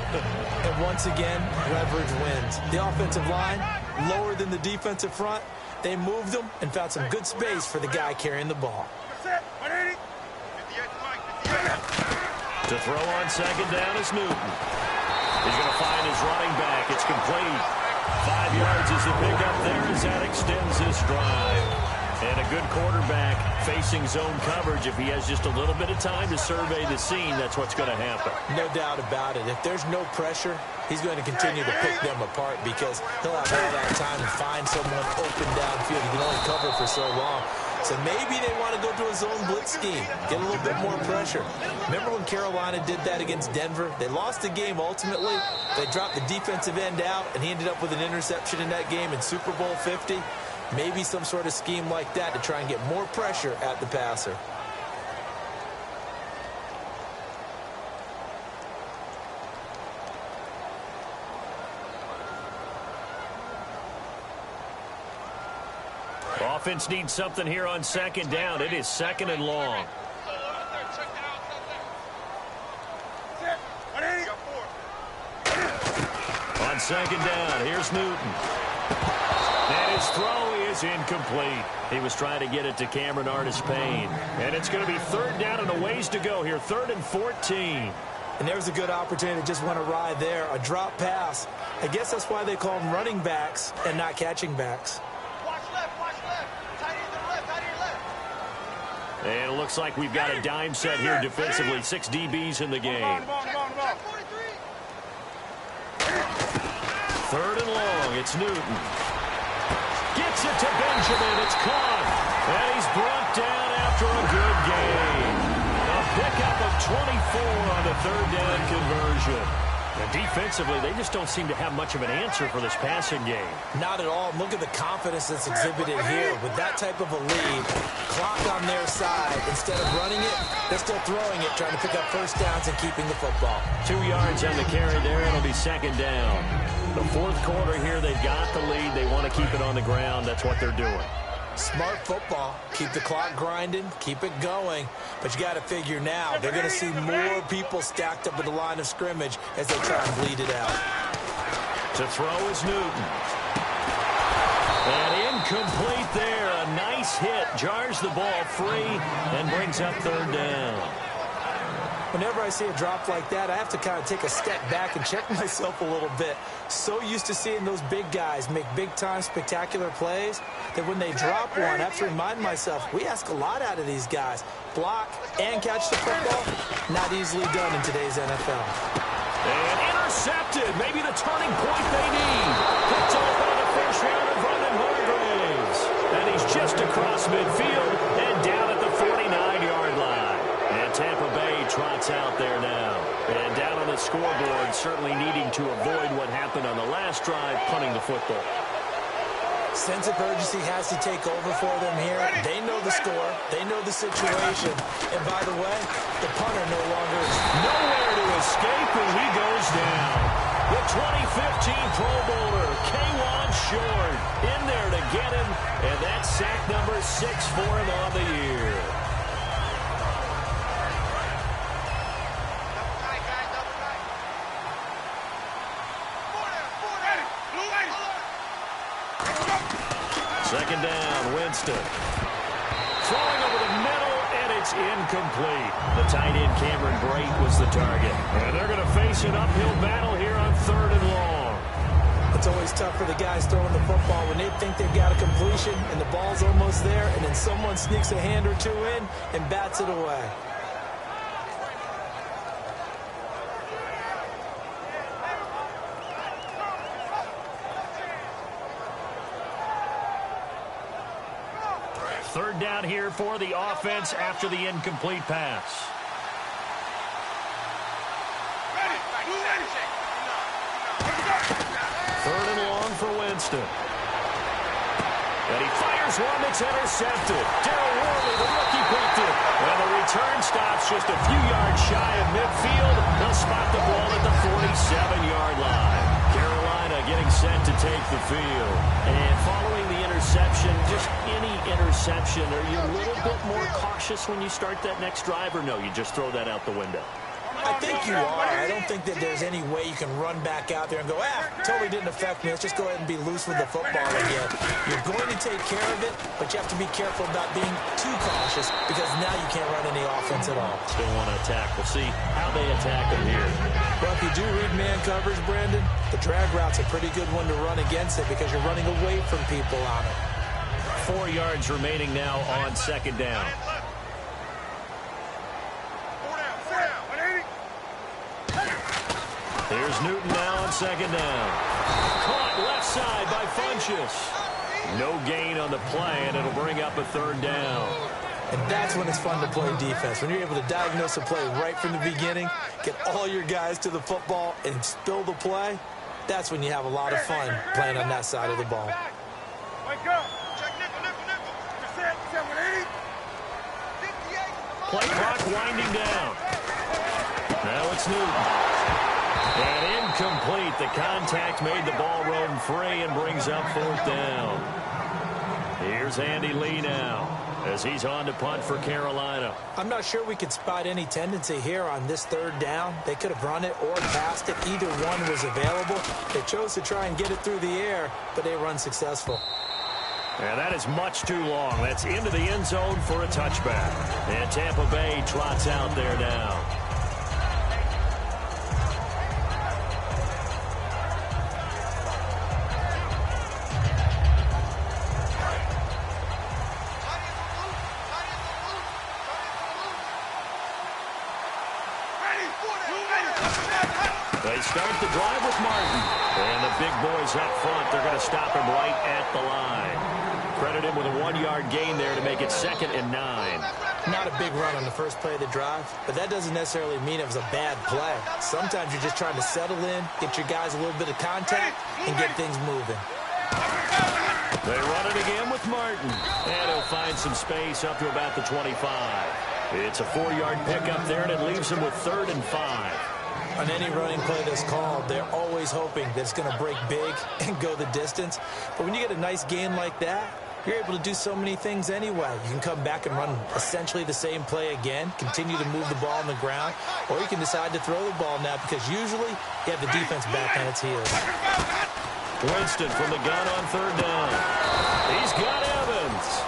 And once again, leverage wins. The offensive line, lower than the defensive front. They moved them and found some good space for the guy carrying the ball. To throw on second down is Newton. He's going to find his running back. It's complete. 5 yards is the pickup there as that extends this drive. And a good quarterback facing zone coverage. If he has just a little bit of time to survey the scene, that's what's going to happen. No doubt about it. If there's no pressure, he's going to continue to pick them apart because he'll have all that time to find someone open downfield. He can only cover for so long. So maybe they want to go to a zone blitz scheme, get a little bit more pressure. Remember when Carolina did that against Denver? They lost the game ultimately. They dropped the defensive end out, and he ended up with an interception in that game in Super Bowl 50. Maybe some sort of scheme like that to try and get more pressure at the passer. Offense needs something here on second down. It is second and long. On second down, here's Newton. And his throw is incomplete. He was trying to get it to Cameron Artis-Payne. And it's going to be third down and a ways to go here. 3rd and 14. And there's a good opportunity to just want to ride there. A drop pass. I guess that's why they call them running backs and not catching backs. Watch left, watch left. Tight end to the left, tight end left. And it looks like we've got a dime set here defensively. 6 DBs in the game. 3rd and long. It's Newton. Gets it to Benjamin. It's caught. And he's brought down after a good game. A pickup of 24 on the 3rd down conversion. And defensively, they just don't seem to have much of an answer for this passing game. Not at all. Look at the confidence that's exhibited here. With that type of a lead, clock on their side. Instead of running it, they're still throwing it, trying to pick up first downs and keeping the football. 2 yards on the carry there. It'll be second down. The 4th quarter here, they've got the lead. They want to keep it on the ground. That's what they're doing. Smart football. Keep the clock grinding. Keep it going. But you got to figure now, they're going to see more people stacked up at the line of scrimmage as they try and bleed it out. To throw is Newton. And incomplete there. A nice hit. Jars the ball free and brings up 3rd down. Whenever I see a drop like that, I have to kind of take a step back and check myself a little bit. So used to seeing those big guys make big-time spectacular plays that when they drop one, I have to remind myself, we ask a lot out of these guys. Block and catch the football, not easily done in today's NFL. And intercepted. Maybe the turning point they need. Picked off by the first rounder, Vernon Hargreaves. And he's just across midfield and down at the 49-yard line. And Tampa Bay trots out there now. And down on the scoreboard, certainly needing to avoid what happened on the last drive, punting the football. Sense of urgency has to take over for them here. They know the score. They know the situation. And by the way, the punter no longer is nowhere to escape, and he goes down. The 2015 Pro Bowler, K'Wan Short, in there to get him. And that's sack number 6 for him on the year. Second down, Winston. Throwing over the middle, and it's incomplete. The tight end, Cameron Brate, was the target. And they're going to face an uphill battle here on 3rd and long. It's always tough for the guys throwing the football when they think they've got a completion and the ball's almost there, and then someone sneaks a hand or two in and bats it away. Third down here for the offense after the incomplete pass. Third and long for Winston. And he fires one that's intercepted. Darryl Worley, the rookie, picked it. And the return stops just a few yards shy of midfield. They'll spot the ball at the 47-yard line. Carolina getting set to take the field. And following the interception, just any interception, are you a little bit more cautious when you start that next drive, or no, you just throw that out the window? I think you are. I don't think that there's any way you can run back out there and go, totally didn't affect me. Let's just go ahead and be loose with the football again. You're going to take care of it, but you have to be careful about being too cautious because now you can't run any offense at all. Still want to attack. We'll see how they attack him here. Well, if you do read man coverage, Brandon, the drag route's a pretty good one to run against it because you're running away from people on it. 4 yards remaining now on second down. Here's Newton now on second down. Caught left side by Funchess. No gain on the play, and it'll bring up a third down. And that's when it's fun to play defense. When you're able to diagnose a play right from the beginning, get all your guys to the football, and spill the play, that's when you have a lot of fun playing on that side of the ball. Play clock winding down. Now it's Newton. And incomplete. The contact made the ball roam free and brings up fourth down. Here's Andy Lee now as he's on to punt for Carolina. I'm not sure we could spot any tendency here on this third down. They could have run it or passed it. Either one was available. They chose to try and get it through the air, but they were unsuccessful. And that is much too long. That's into the end zone for a touchback. And Tampa Bay trots out there now. They start the drive with Martin. And the big boys up front, they're going to stop him right at the line. Credit him with a 1-yard gain there to make it 2nd and 9. Not a big run on the first play of the drive, but that doesn't necessarily mean it was a bad play. Sometimes you're just trying to settle in, get your guys a little bit of contact, and get things moving. They run it again with Martin. And he'll find some space up to about the 25. It's a 4-yard pickup there, and it leaves him with 3rd and 5. On any running play that's called, they're always hoping that it's going to break big and go the distance. But when you get a nice gain like that, you're able to do so many things anyway. You can come back and run essentially the same play again, continue to move the ball on the ground, or you can decide to throw the ball now because usually you have the defense back on its heels. Winston from the gun on 3rd down. He's got Evans.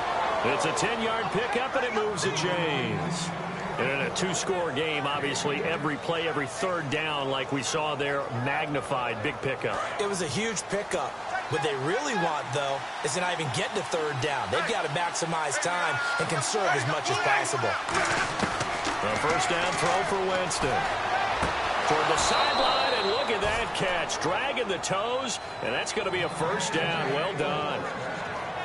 It's a 10-yard pickup, and it moves the chains. And in a 2-score game, obviously, every play, every 3rd down, like we saw there, magnified, big pickup. It was a huge pickup. What they really want, though, is to not even get to 3rd down. They've got to maximize time and conserve as much as possible. A first down throw for Winston. Toward the sideline, and look at that catch. Dragging the toes, and that's going to be a first down. Well done.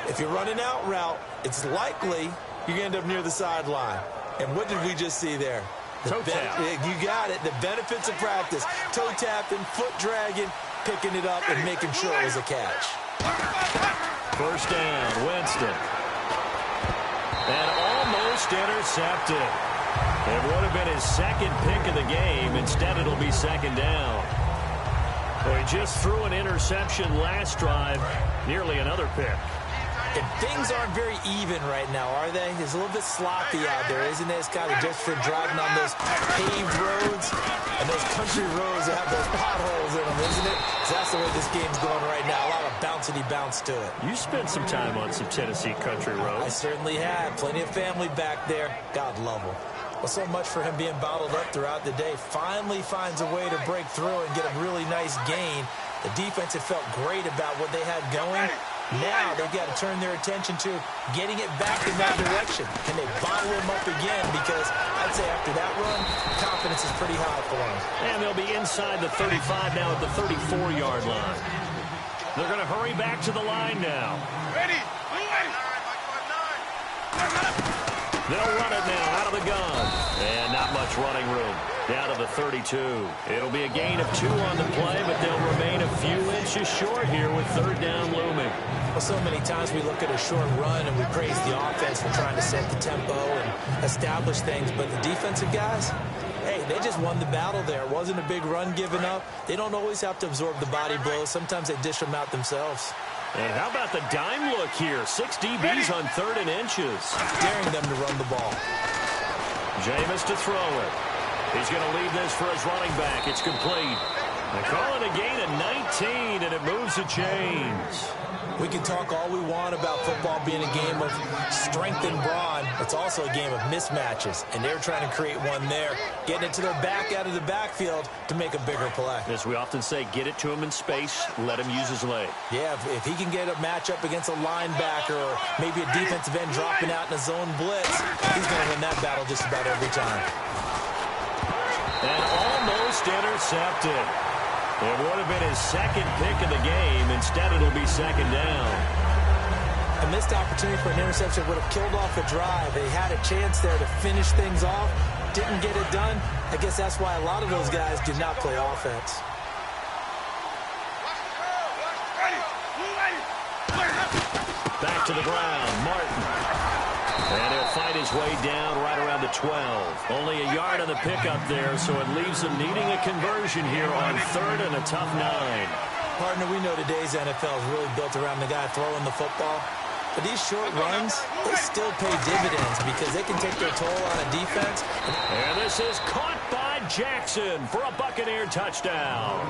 If you're running out route, it's likely you're going to end up near the sideline. And what did we just see there? Toe tap. You got it. The benefits of practice. Toe tapping, foot dragging, picking it up, and making sure it was a catch. First down, Winston. And almost intercepted. It would have been his 2nd pick of the game. Instead, it'll be 2nd down. Well, he just threw an interception last drive. Nearly another pick. And things aren't very even right now, are they? It's a little bit sloppy out there, isn't it? It's kind of just for driving on those paved roads and those country roads that have those potholes in them, isn't it? So that's the way this game's going right now. A lot of bouncy bounce to it. You spent some time on some Tennessee country roads. I certainly have. Plenty of family back there. God love them. Well, so much for him being bottled up throughout the day. Finally finds a way to break through and get a really nice gain. The defense had felt great about what they had going. Now they've got to turn their attention to getting it back in that direction. Can they bottle them up again? Because I'd say after that run, confidence is pretty high for them. And they'll be inside the 35 now at the 34-yard line. They're going to hurry back to the line now. Ready. They'll run it now out of the gun. And not much running room. Down to the 32. It'll be a gain of 2 on the play, but they'll remain a few inches short here with third down looming. Well, so many times we look at a short run and we praise the offense for trying to set the tempo and establish things, but the defensive guys, hey, they just won the battle there. It wasn't a big run given up. They don't always have to absorb the body blows. Sometimes they dish them out themselves. And how about the dime look here? 6 DBs on 3rd and inches. Daring them to run the ball. Jameis to throw it. He's going to leave this for his running back. It's complete. They call it a gain of 19, and it moves the chains. We can talk all we want about football being a game of strength and brawn. It's also a game of mismatches, and they're trying to create one there, getting it to their back out of the backfield to make a bigger play. As we often say, get it to him in space, let him use his leg. Yeah, if he can get a matchup against a linebacker or maybe a defensive end dropping out in a zone blitz, he's going to win that battle just about every time. And almost intercepted. It would have been his second pick of the game. Instead, it'll be second down. A missed opportunity for an interception would have killed off a drive. They had a chance there to finish things off. Didn't get it done. I guess that's why a lot of those guys did not play offense. Back to the ground, Martin. And he'll fight his way down right around the 12. Only a yard on the pickup there, so it leaves him needing a conversion here on 3rd and a tough 9. Partner, we know today's NFL is really built around the guy throwing the football. But these short runs, they still pay dividends because they can take their toll on a defense. And this is caught by Jackson for a Buccaneer touchdown.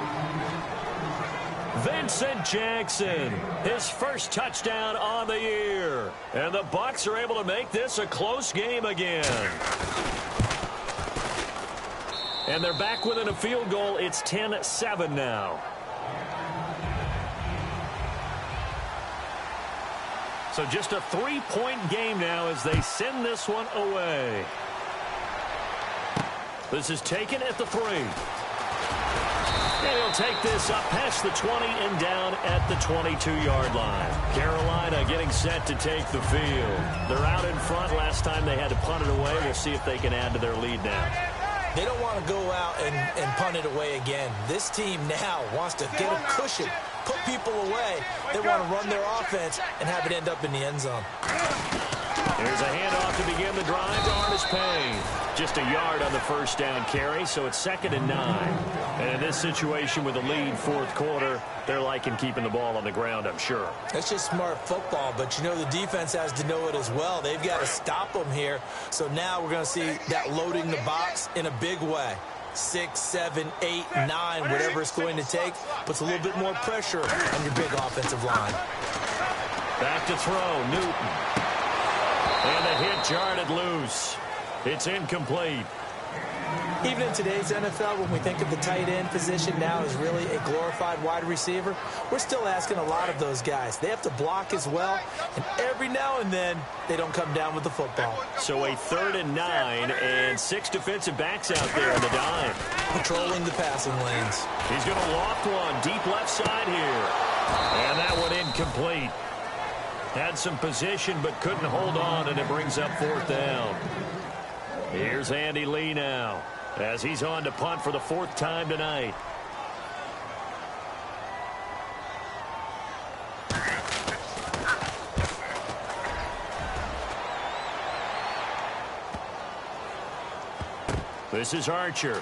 Vincent Jackson, his first touchdown on the year. And the Bucs are able to make this a close game again. And they're back within a field goal. It's 10-7 now. So just a 3-point game now as they send this one away. This is taken at the 3. And he'll take this up past the 20 and down at the 22-yard line. Carolina getting set to take the field. They're out in front. Last time they had to punt it away. We'll see if they can add to their lead now. They don't want to go out and punt it away again. This team now wants to get a cushion, put people away. They want to run their offense and have it end up in the end zone. Here's a handoff to begin the drive to Artis Payne. Just a yard on the first down carry, so it's 2nd and 9. And in this situation with a lead 4th quarter, they're liking keeping the ball on the ground, I'm sure. It's just smart football, but you know the defense has to know it as well. They've got to stop them here. So now we're going to see that loading the box in a big way. 6, 7, 8, 9, whatever it's going to take, puts a little bit more pressure on your big offensive line. Back to throw, Newton. And the hit jarred it loose. It's incomplete. Even in today's NFL, when we think of the tight end position now as really a glorified wide receiver, we're still asking a lot of those guys. They have to block as well, and every now and then, they don't come down with the football. So a 3rd and 9, and 6 defensive backs out there in the dime. Patrolling the passing lanes. He's going to loft one deep left side here. And that one incomplete. Had some position, but couldn't hold on, and it brings up 4th down. Here's Andy Lee now, as he's on to punt for the 4th time tonight. This is Archer.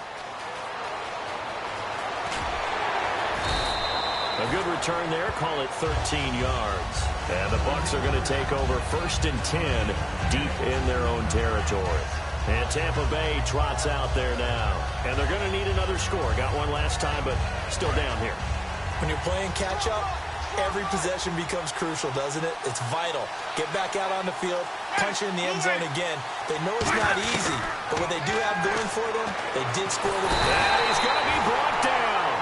A good return there, call it 13 yards. And the Bucs are going to take over 1st and 10 deep in their own territory. And Tampa Bay trots out there now. And they're going to need another score. Got one last time, but still down here. When you're playing catch-up, every possession becomes crucial, doesn't it? It's vital. Get back out on the field, punch it in the end zone again. They know it's not easy, but what they do have going for them, they did score the ball. And he's going to be brought down.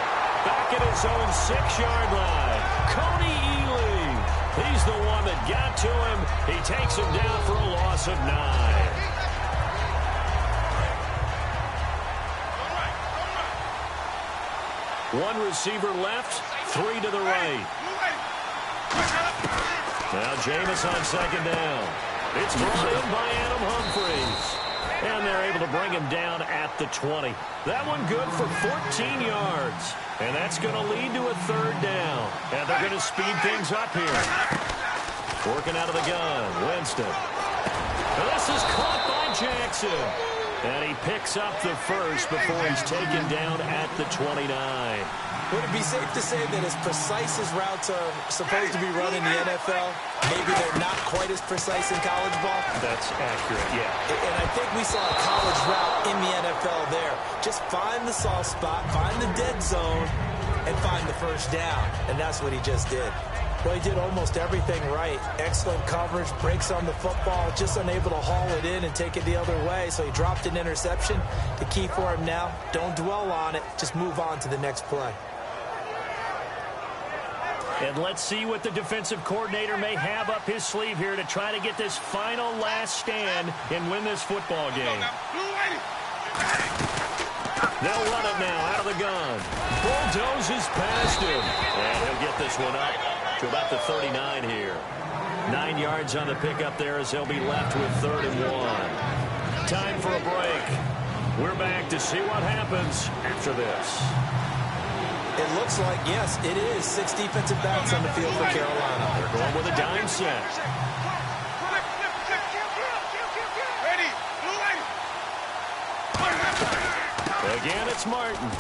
back at his own 6-yard line. Cody Ely. He's the one that got to him. He takes him down for a loss of 9. One receiver left, 3 to the right. Now Jameis on second down. It's brought in by Adam Humphries. And they're able to bring him down at the 20. That one good for 14 yards. And that's going to lead to a 3rd down. And they're going to speed things up here. Working out of the gun, Winston. This is caught by Jackson. And he picks up the first before he's taken down at the 29. Would it be safe to say that as precise as routes are supposed to be run in the NFL, maybe they're not quite as precise in college ball? That's accurate, yeah. And I think we saw a college route in the NFL there. Just find the soft spot, find the dead zone, and find the first down. And that's what he just did. Well, he did almost everything right. Excellent coverage, breaks on the football, just unable to haul it in and take it the other way. So he dropped an interception. The key for him now, don't dwell on it. Just move on to the next play. And let's see what the defensive coordinator may have up his sleeve here to try to get this final last stand and win this football game. They'll run it now out of the gun. Bulldozes past him. And he'll get this one up to about the 39 here. 9 yards on the pickup there as they'll be left with 3rd and 1. Time for a break. We're back to see what happens after this. It looks like, yes, it is 6 defensive backs on the field for Carolina. They're going with a dime set. Again, it's Martin.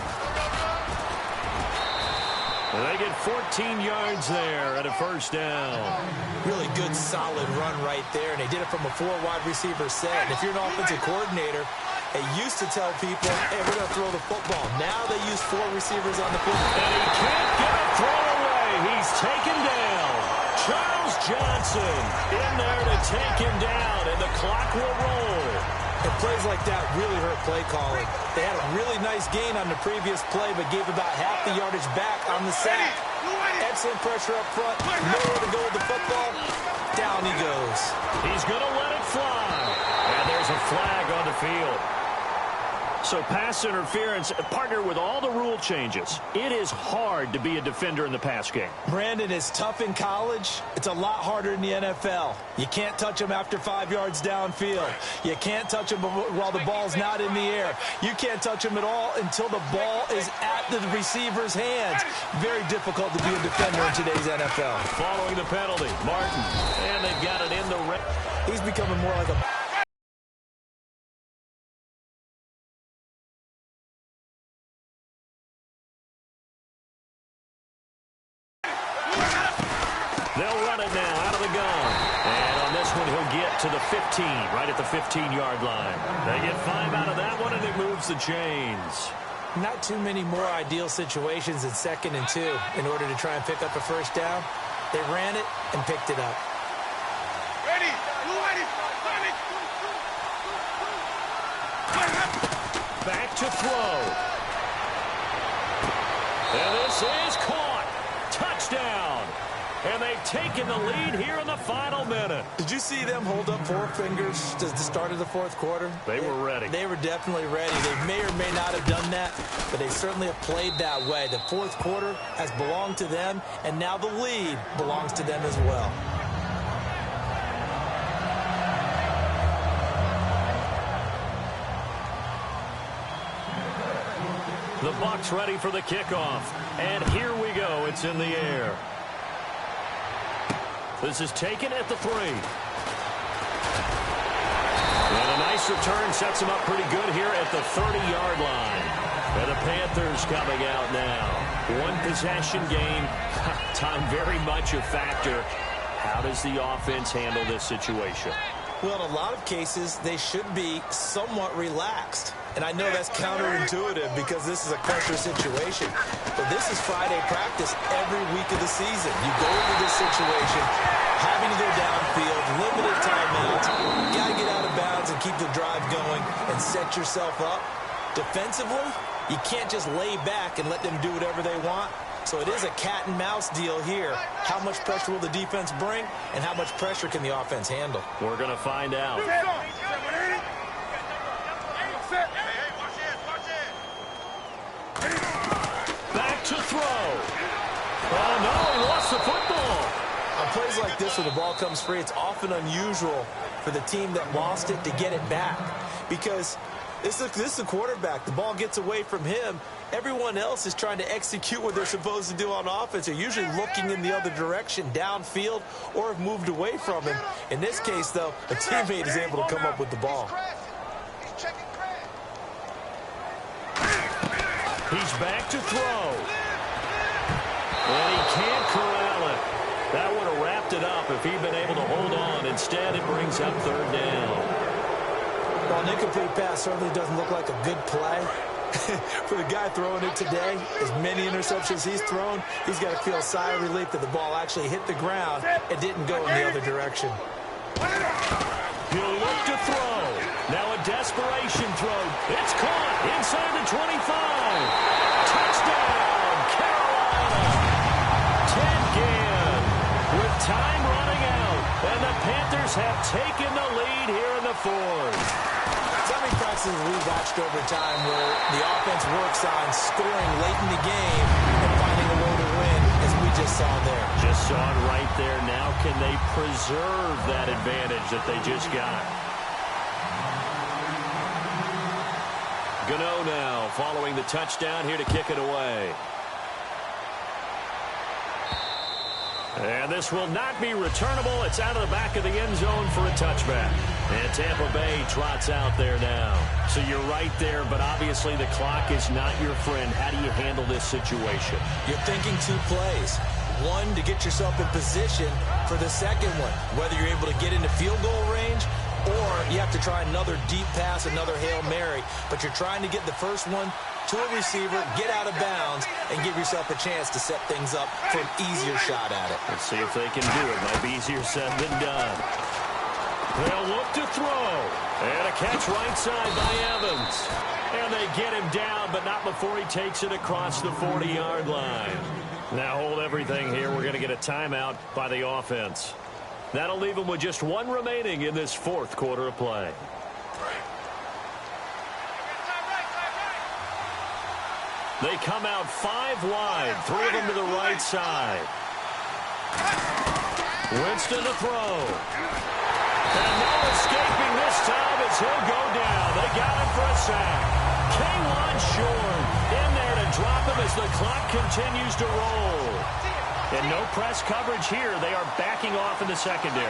And they get 14 yards there at a 1st down. Really good, solid run right there, and they did it from a 4 wide receiver set. And if you're an offensive coordinator, they used to tell people, hey, we're going to throw the football. Now they use 4 receivers on the field. And he can't get it thrown away. He's taken down. Charles Johnson in there to take him down, and the clock will roll. And plays like that really hurt play calling. They had a really nice gain on the previous play, but gave about half the yardage back on the sack. Excellent pressure up front. Nowhere to go with the football. Down he goes. He's going to let it fly. And there's a flag on the field. So pass interference, partner with all the rule changes. It is hard to be a defender in the pass game. Brandon, is tough in college. It's a lot harder in the NFL. You can't touch him after 5 yards downfield. You can't touch him while the ball's not in the air. You can't touch him at all until the ball is at the receiver's hands. Very difficult to be a defender in today's NFL. Following the penalty, Martin. And they've got it in the red. He's becoming more like a... They'll run it now out of the gun. And on this one, he'll get to the 15, right at the 15-yard line. They get 5 out of that one, and it moves the chains. Not too many more ideal situations in 2nd and 2 in order to try and pick up a 1st down. They ran it and picked it up. Ready. Back to throw. And this is caught. Touchdown. And they've taken the lead here in the final minute. Did you see them hold up 4 fingers at the start of the 4th quarter? They were ready. They were definitely ready. They may or may not have done that, but they certainly have played that way. The 4th quarter has belonged to them, and now the lead belongs to them as well. The Bucs ready for the kickoff. And here we go. It's in the air. This is taken at the 3. And a nice return sets him up pretty good here at the 30-yard line. And the Panthers coming out now. 1 possession game. Time very much a factor. How does the offense handle this situation? Well, in a lot of cases, they should be somewhat relaxed. And I know that's counterintuitive because this is a pressure situation. But this is Friday practice every week of the season. You go into this situation having to go downfield, limited timeouts. You got to get out of bounds and keep the drive going and set yourself up. Defensively, You can't just lay back and let them do whatever they want. So it is a cat and mouse deal here. How much pressure will the defense bring, and how much pressure can the offense handle? We're going to find out. Back to throw. Oh, no, he lost the football. On plays like this where the ball comes free, it's often unusual for the team that lost it to get it back. Because this is a quarterback. The ball gets away from him. Everyone else is trying to execute what they're supposed to do on offense. They're usually looking in the other direction, downfield, or have moved away from him. In this case, though, a teammate is able to come up with the ball. He's back to throw. And he can't corral it. That would have wrapped it up if he'd been able to hold on. Instead, it brings up third down. Well, an incomplete pass certainly doesn't look like a good play. For the guy throwing it today, as many interceptions he's thrown, he's got to feel a sigh of relief that the ball actually hit the ground and didn't go in the other direction. He'll look to throw. Now a desperation throw. It's caught inside the 25. Touchdown, Carolina. Ted Ginn with time running out. And the Panthers have taken the lead here in the fourth. So many practices we've watched over time where the offense works on scoring late in the game and finding a way to win, as we just saw there. Just saw it right there. Now can they preserve that advantage that they just got? Gano now following the touchdown here to kick it away. And this will not be returnable. It's out of the back of the end zone for a touchback. And Tampa Bay trots out there now. So you're right there, but obviously the clock is not your friend. How do you handle this situation? You're thinking two plays. One, to get yourself in position for the second one, whether you're able to get into field goal range or you have to try another deep pass, another Hail Mary. But you're trying to get the first one to a receiver, get out of bounds, and give yourself a chance to set things up for an easier shot at it. Let's see if they can do it. Might be easier said than done. They'll look to throw. And a catch right side by Evans. And they get him down, but not before he takes it across the 40-yard line. Now hold everything here. We're going to get a timeout by the offense. That'll leave them with just one remaining in this fourth quarter of play. They come out 5 wide, 3 of them to the right side. Winston to throw. And no escaping this time as he'll go down. They got him for a sack. K'Wan Shorn in there to drop him as the clock continues to roll. And no press coverage here. They are backing off in the secondary.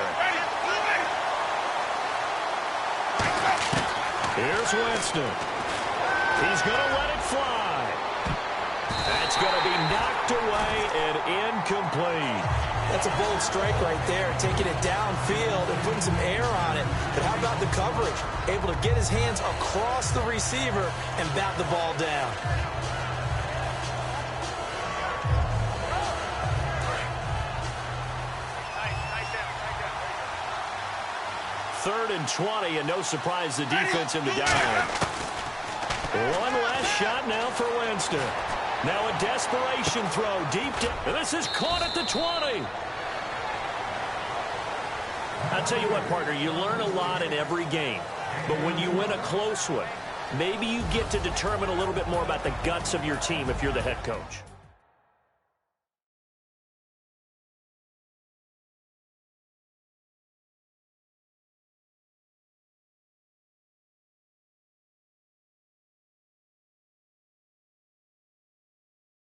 Here's Winston. He's going to let it fly. That's going to be knocked away and incomplete. That's a bold strike right there, taking it downfield and putting some air on it. But how about the coverage? Able to get his hands across the receiver and bat the ball down. Third and 20, and no surprise the defense in the down. One last shot now for Winston. Now a desperation throw deep down. And this is caught at the 20. I'll tell you what, partner, you learn a lot in every game. But when you win a close one, maybe you get to determine a little bit more about the guts of your team if you're the head coach.